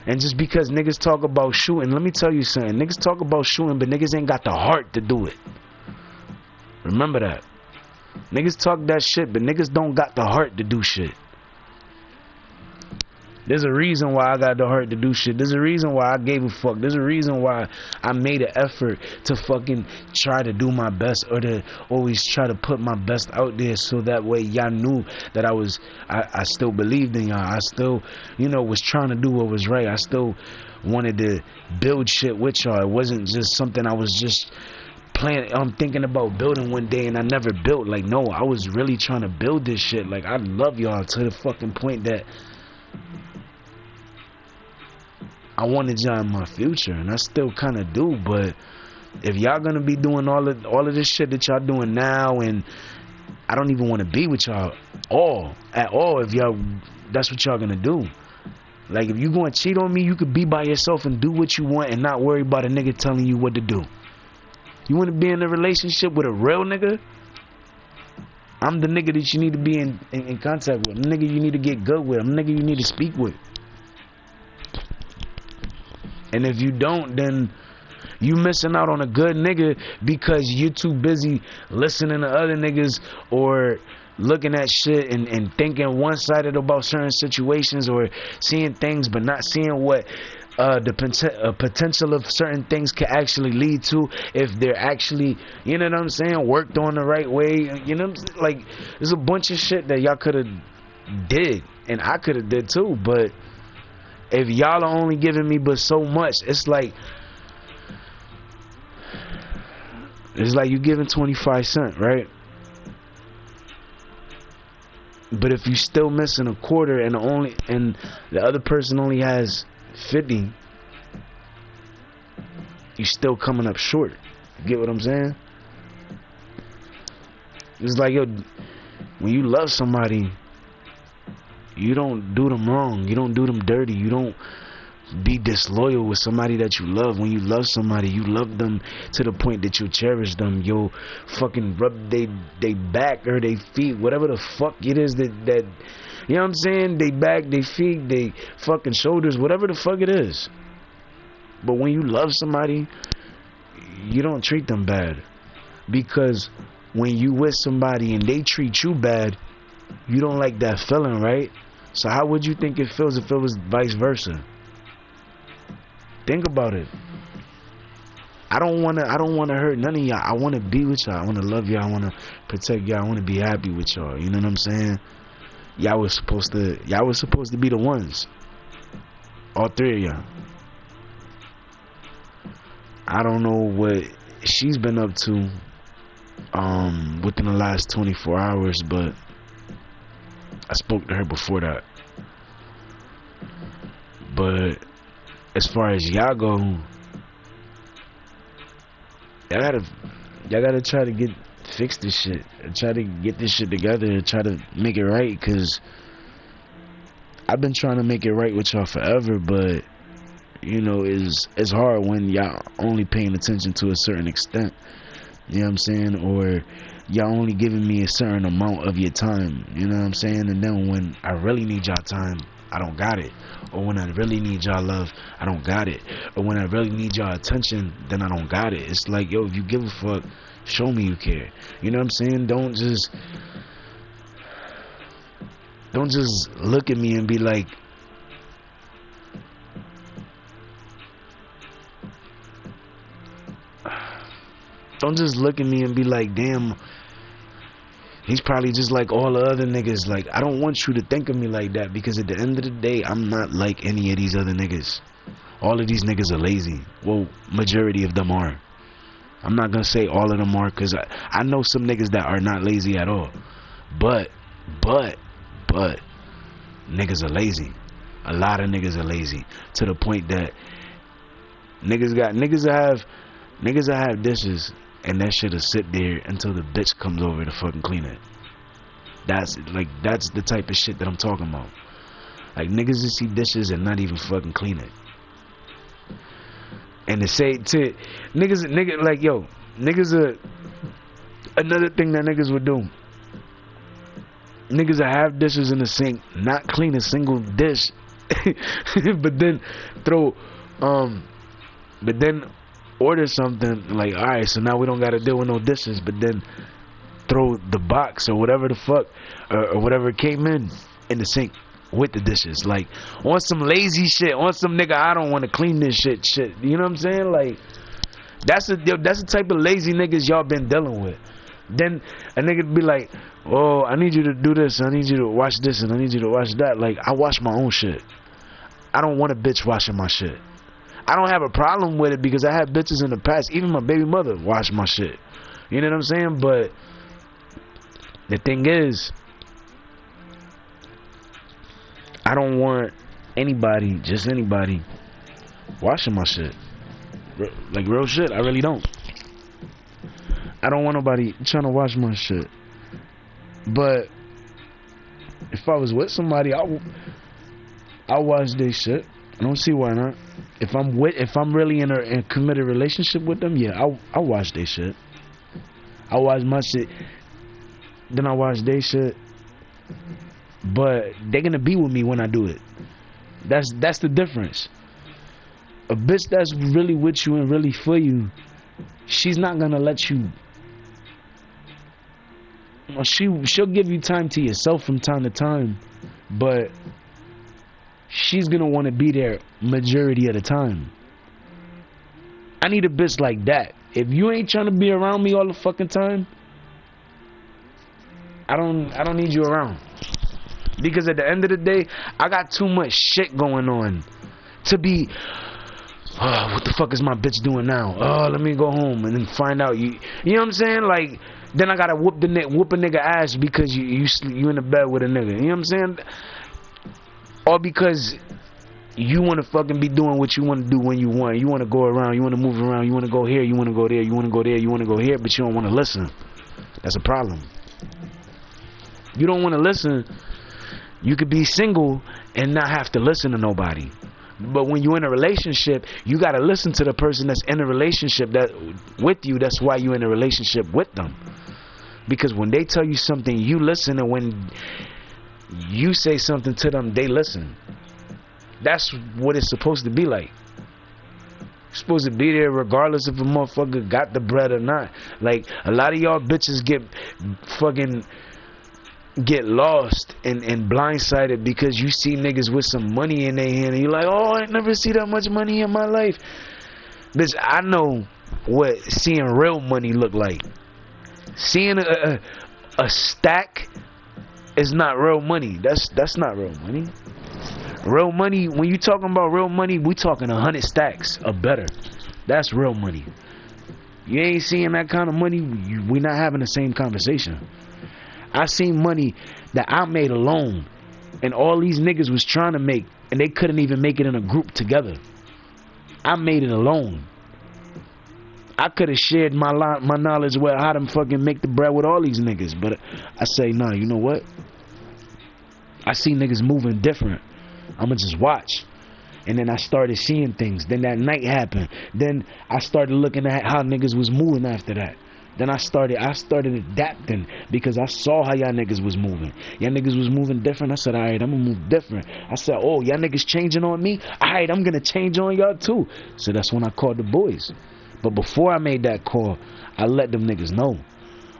And just because niggas talk about shooting, let me tell you something. Niggas talk about shooting, but niggas ain't got the heart to do it. Remember that. Niggas talk that shit, but niggas don't got the heart to do shit. There's a reason why I got the heart to do shit. There's a reason why I gave a fuck. There's a reason why I made an effort to fucking try to do my best, or to always try to put my best out there, so that way y'all knew that I still believed in y'all. I still, was trying to do what was right. I still wanted to build shit with y'all. It wasn't just something I was just I'm thinking about building one day and I never built. Like, no, I was really trying to build this shit. Like, I love y'all to the fucking point that I wanted y'all in my future, and I still kind of do. But if y'all gonna be doing all of this shit that y'all doing now, and I don't even want to be with y'all at all if y'all, that's what y'all gonna do. Like, if you gonna cheat on me, you could be by yourself and do what you want and not worry about a nigga telling you what to do. You want to be in a relationship with a real nigga? I'm the nigga that you need to be in contact with. I'm the nigga you need to get good with. I'm the nigga you need to speak with. And if you don't, then you missing out on a good nigga because you're too busy listening to other niggas or looking at shit and thinking one-sided about certain situations or seeing things but not seeing what the potential of certain things can actually lead to if they're actually, you know what I'm saying, worked on the right way. You know what I'm saying? Like, there's a bunch of shit that y'all could have did and I could have did too, but if y'all are only giving me but so much, it's like you giving 25 cents, right? But if you still missing a quarter and the other person only has 50, you still coming up short. You get what I'm saying? It's like, yo, when you love somebody, you don't do them wrong. You don't do them dirty. You don't be disloyal with somebody that you love. When you love somebody, you love them to the point that you cherish them. You'll fucking rub they back or they feet, whatever the fuck it is that you know what I'm saying? They back, they feet, they fucking shoulders, whatever the fuck it is. But when you love somebody, you don't treat them bad. Because when you with somebody and they treat you bad, you don't like that feeling, right? So how would you think it feels if it was vice versa? Think about it. I don't wanna hurt none of y'all. I wanna be with y'all. I wanna love y'all. I wanna protect y'all. I wanna be happy with y'all. You know what I'm saying? Y'all was supposed to be the ones. All three of y'all. I don't know what she's been up to within the last 24 hours, but I spoke to her before that. But as far as y'all go, y'all gotta try to fix this shit. Try to get this shit together and try to make it right, cause I've been trying to make it right with y'all forever, but you know, it's hard when y'all only paying attention to a certain extent. You know what I'm saying? Or y'all only giving me a certain amount of your time. You know what I'm saying? And then when I really need y'all time, I don't got it. Or when I really need y'all love, I don't got it. Or when I really need y'all attention, then I don't got it. It's like, yo, if you give a fuck, show me you care. You know what I'm saying? Don't just look at me and be like, don't just look at me and be like, damn, he's probably just like all the other niggas. Like, I don't want you to think of me like that, because at the end of the day, I'm not like any of these other niggas. All of these niggas are lazy. Well, majority of them are. I'm not gonna say all of them are, because I know some niggas that are not lazy at all. But niggas are lazy. A lot of niggas are lazy, to the point that niggas that have dishes, and that shit'll sit there until the bitch comes over to fucking clean it. That's the type of shit that I'm talking about. Like, niggas that see dishes and not even fucking clean it. And to say to niggas like, yo, niggas are another thing that niggas would do. Niggas that have dishes in the sink, not clean a single dish, but then order something like, alright, so now we don't gotta deal with no dishes, but then throw the box or whatever the fuck or whatever came in the sink with the dishes. Like, on some lazy shit, on some nigga, I don't want to clean this shit. You know what I'm saying? Like, that's the type of lazy niggas y'all been dealing with. Then a nigga be like, oh, I need you to do this, I need you to wash this, and I need you to wash that. Like, I wash my own shit. I don't want a bitch washing my shit. I don't have a problem with it, because I had bitches in the past, even my baby mother, wash my shit. You know what I'm saying? But the thing is, I don't want anybody, just anybody, washing my shit. Like, real shit, I really don't. I don't want nobody trying to wash my shit. But if I was with somebody, I'll watch their shit. I don't see why not. If I'm really in a committed relationship with them, yeah, I'll watch their shit. I watch my shit, then I watch their shit. But they're gonna be with me when I do it. That's the difference. A bitch that's really with you and really for you, she's not gonna let you. She'll give you time to yourself from time to time, but she's gonna want to be there majority of the time. I need a bitch like that. If you ain't trying to be around me all the fucking time, I don't need you around. Because at the end of the day, I got too much shit going on to be. Oh, what the fuck is my bitch doing now? Oh, let me go home and then find out you know what I'm saying? Like, then I gotta whoop a nigga ass because you in the bed with a nigga. You know what I'm saying? Or because you want to fucking be doing what you want to do when you want. You want to go around. You want to move around. You want to go here. You want to go there. You want to go there. You want to go here. But you don't want to listen. That's a problem. You don't want to listen. You could be single and not have to listen to nobody. But when you're in a relationship, you got to listen to the person that's in a relationship that with you. That's why you're in a relationship with them. Because when they tell you something, you listen. And when you say something to them, they listen. That's what it's supposed to be like. You're supposed to be there regardless if a motherfucker got the bread or not. Like, a lot of y'all bitches get lost and blindsided because you see niggas with some money in their hand and you're like, oh, I never see that much money in my life. Bitch, I know what seeing real money look like. Seeing a stack is not real money. That's not real money. Real money, when you talking about real money, we talking 100 stacks or better. That's real money. You ain't seeing that kind of money, we not having the same conversation. I seen money that I made alone and all these niggas was trying to make and they couldn't even make it in a group together. I made it alone. I could have shared my knowledge with how to fucking make the bread with all these niggas, but I say, nah, you know what? I see niggas moving different. I'ma just watch. And then I started seeing things. Then that night happened. Then I started looking at how niggas was moving after that. Then I started adapting because I saw how y'all niggas was moving. Y'all niggas was moving different. I said, alright, I'm gonna move different. I said, oh, y'all niggas changing on me? Alright, I'm gonna change on y'all too. So that's when I called the boys. But before I made that call, I let them niggas know.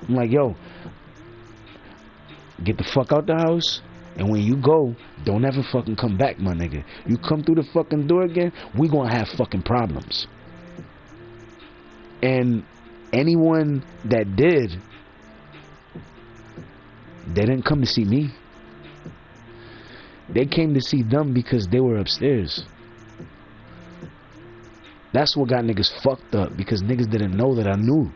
I'm like, yo, get the fuck out the house. And when you go, don't ever fucking come back, my nigga. You come through the fucking door again, we gonna have fucking problems. And anyone that did, they didn't come to see me. They came to see them because they were upstairs. That's what got niggas fucked up, because niggas didn't know that I knew.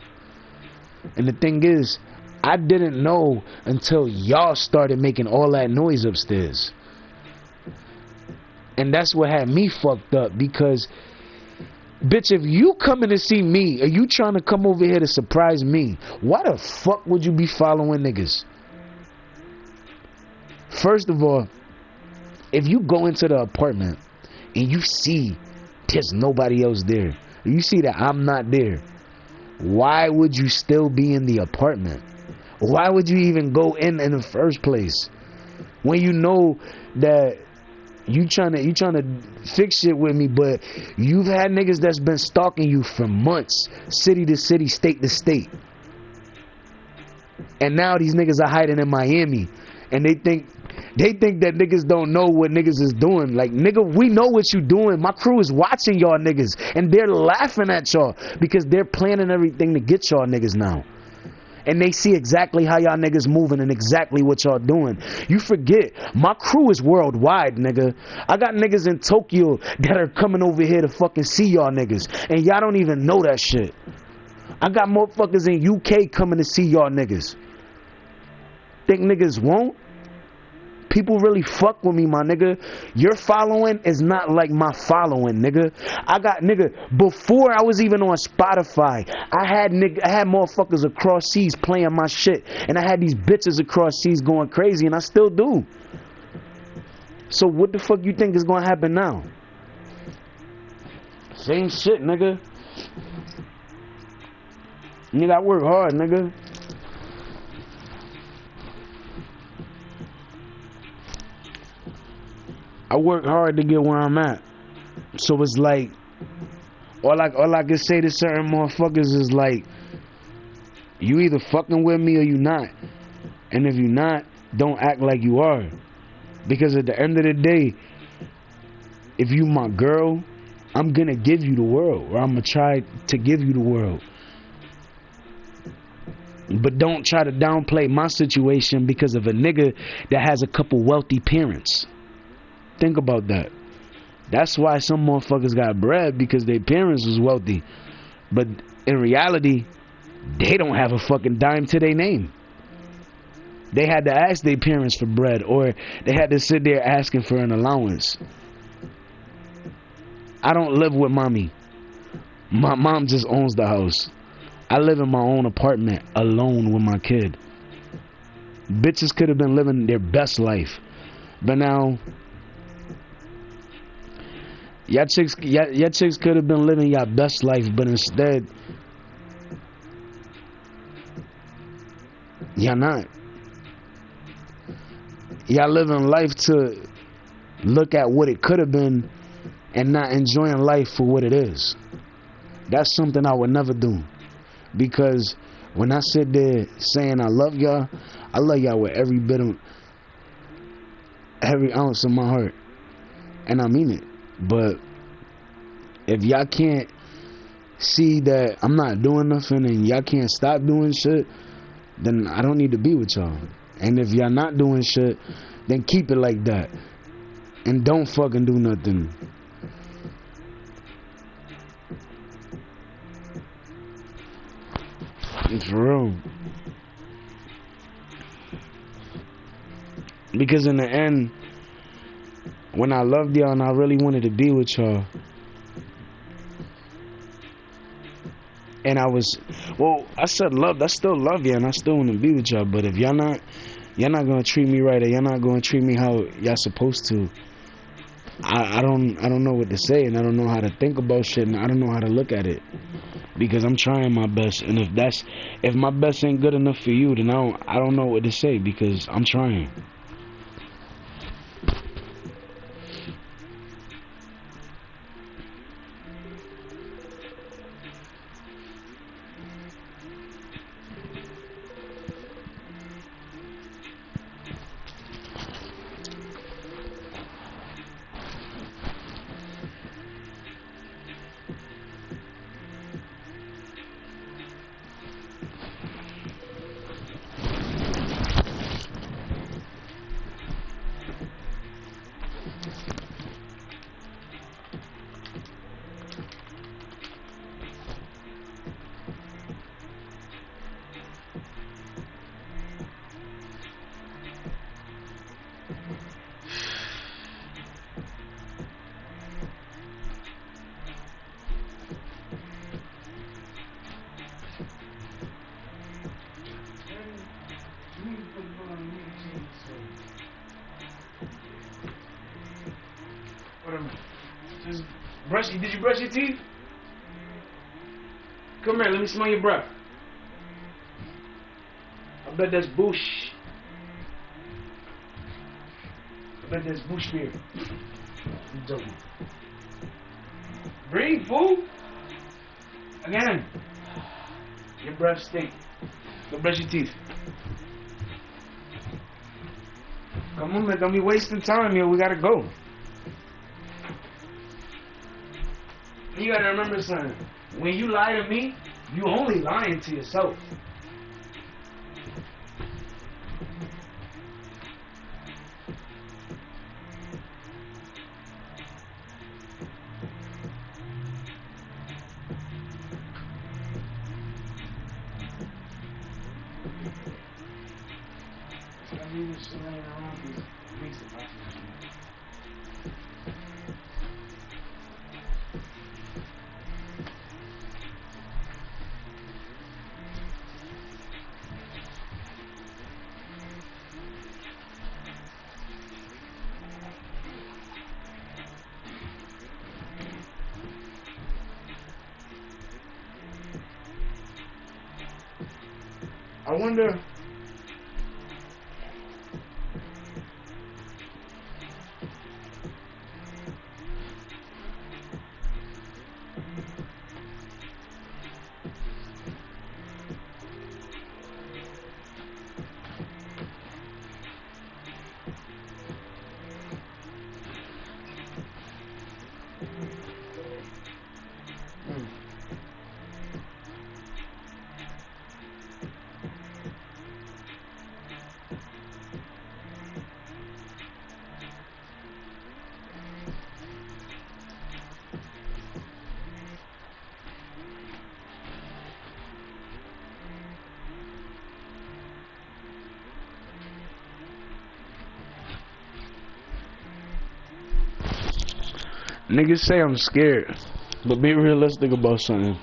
And the thing is, I didn't know until y'all started making all that noise upstairs. And that's what had me fucked up, because bitch, if you coming to see me or you trying to come over here to surprise me, why the fuck would you be following niggas? First of all, if you go into the apartment and you see there's nobody else there, you see that I'm not there, why would you still be in the apartment? Why would you even go in the first place when you know that you trying to fix shit with me? But you've had niggas that's been stalking you for months, city to city, state to state, and now these niggas are hiding in Miami, and they think that niggas don't know what niggas is doing. Like, nigga, we know what you doing. My crew is watching y'all niggas, and they're laughing at y'all because they're planning everything to get y'all niggas now. And they see exactly how y'all niggas moving and exactly what y'all doing. You forget, my crew is worldwide, nigga. I got niggas in Tokyo that are coming over here to fucking see y'all niggas, and y'all don't even know that shit. I got motherfuckers in UK coming to see y'all niggas. Think niggas won't? People really fuck with me, my nigga. Your following is not like my following, nigga. I got, nigga, before I was even on Spotify, I had motherfuckers across seas playing my shit, and I had these bitches across seas going crazy, and I still do. So what the fuck you think is gonna happen now? Same shit, nigga. Nigga, I work hard, nigga. I work hard to get where I'm at. So it's like, all I can say to certain motherfuckers is like, you either fucking with me or you not. And if you not, don't act like you are. Because at the end of the day, if you my girl, I'm gonna give you the world, or I'm gonna try to give you the world. But don't try to downplay my situation because of a nigga that has a couple wealthy parents. Think about that. That's why some motherfuckers got bread, because their parents was wealthy. But in reality, they don't have a fucking dime to their name. They had to ask their parents for bread, or they had to sit there asking for an allowance. I don't live with mommy. My mom just owns the house. I live in my own apartment alone with my kid. Bitches could have been living their best life. But now, y'all chicks could have been living your best life, but instead, y'all not. Y'all living life to look at what it could have been and not enjoying life for what it is. That's something I would never do. Because when I sit there saying I love y'all with every ounce of my heart. And I mean it. But if y'all can't see that I'm not doing nothing and y'all can't stop doing shit, then I don't need to be with y'all. And if y'all not doing shit, then keep it like that. And don't fucking do nothing. It's real. Because in the end, when I loved y'all and I really wanted to be with y'all, and I said love, I still love you and I still want to be with y'all, but if y'all not gonna treat me right, or y'all not gonna treat me how y'all supposed to, I don't know what to say, and I don't know how to think about shit, and I don't know how to look at it. Because I'm trying my best, and if my best ain't good enough for you, then I don't know what to say, because I'm trying. Did you brush your teeth? Come here, let me smell your breath. I bet that's bush. I bet that's bush beer. I'm joking. Breathe, fool. Again. Your breath stink. Go brush your teeth. Come on, man, don't be wasting time here. We gotta go. You gotta remember something. When you lie to me, you only lying to yourself. leave this shit laying around because it makes it possible. I wonder. Niggas say I'm scared, but be realistic about something.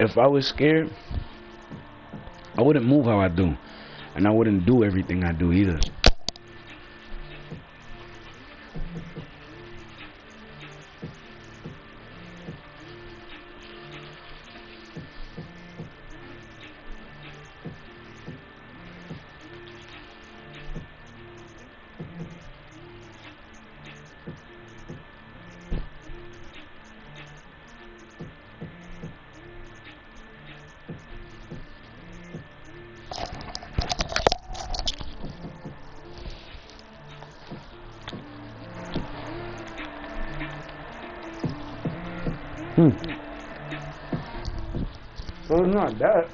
If I was scared, I wouldn't move how I do, and I wouldn't do everything I do either. So it's not that.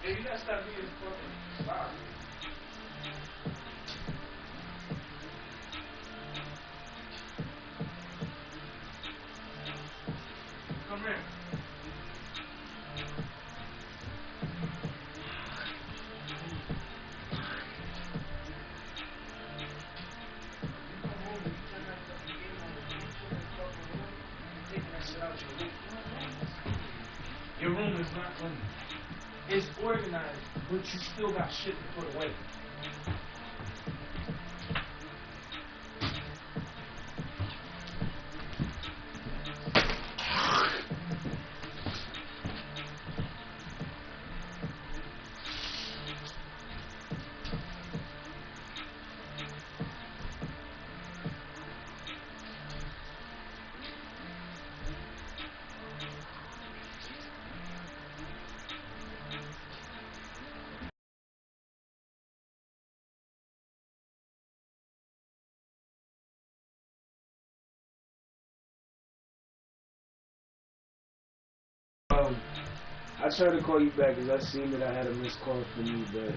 Hey, you gotta stop being fucking loud. Come here. Your room is not clean. It's organized, but you still got shit to put away. I tried to call you back because I seen that I had a missed call from you, but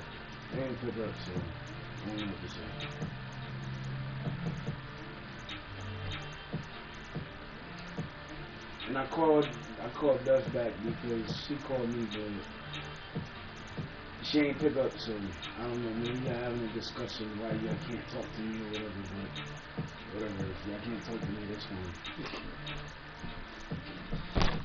I didn't pick up, so I don't know what to say. And I called Duff back because she called me, but She ain't pick up, so I don't know. Maybe y'all having a discussion why y'all can't talk to me or whatever, but whatever. If y'all can't talk to me, that's fine.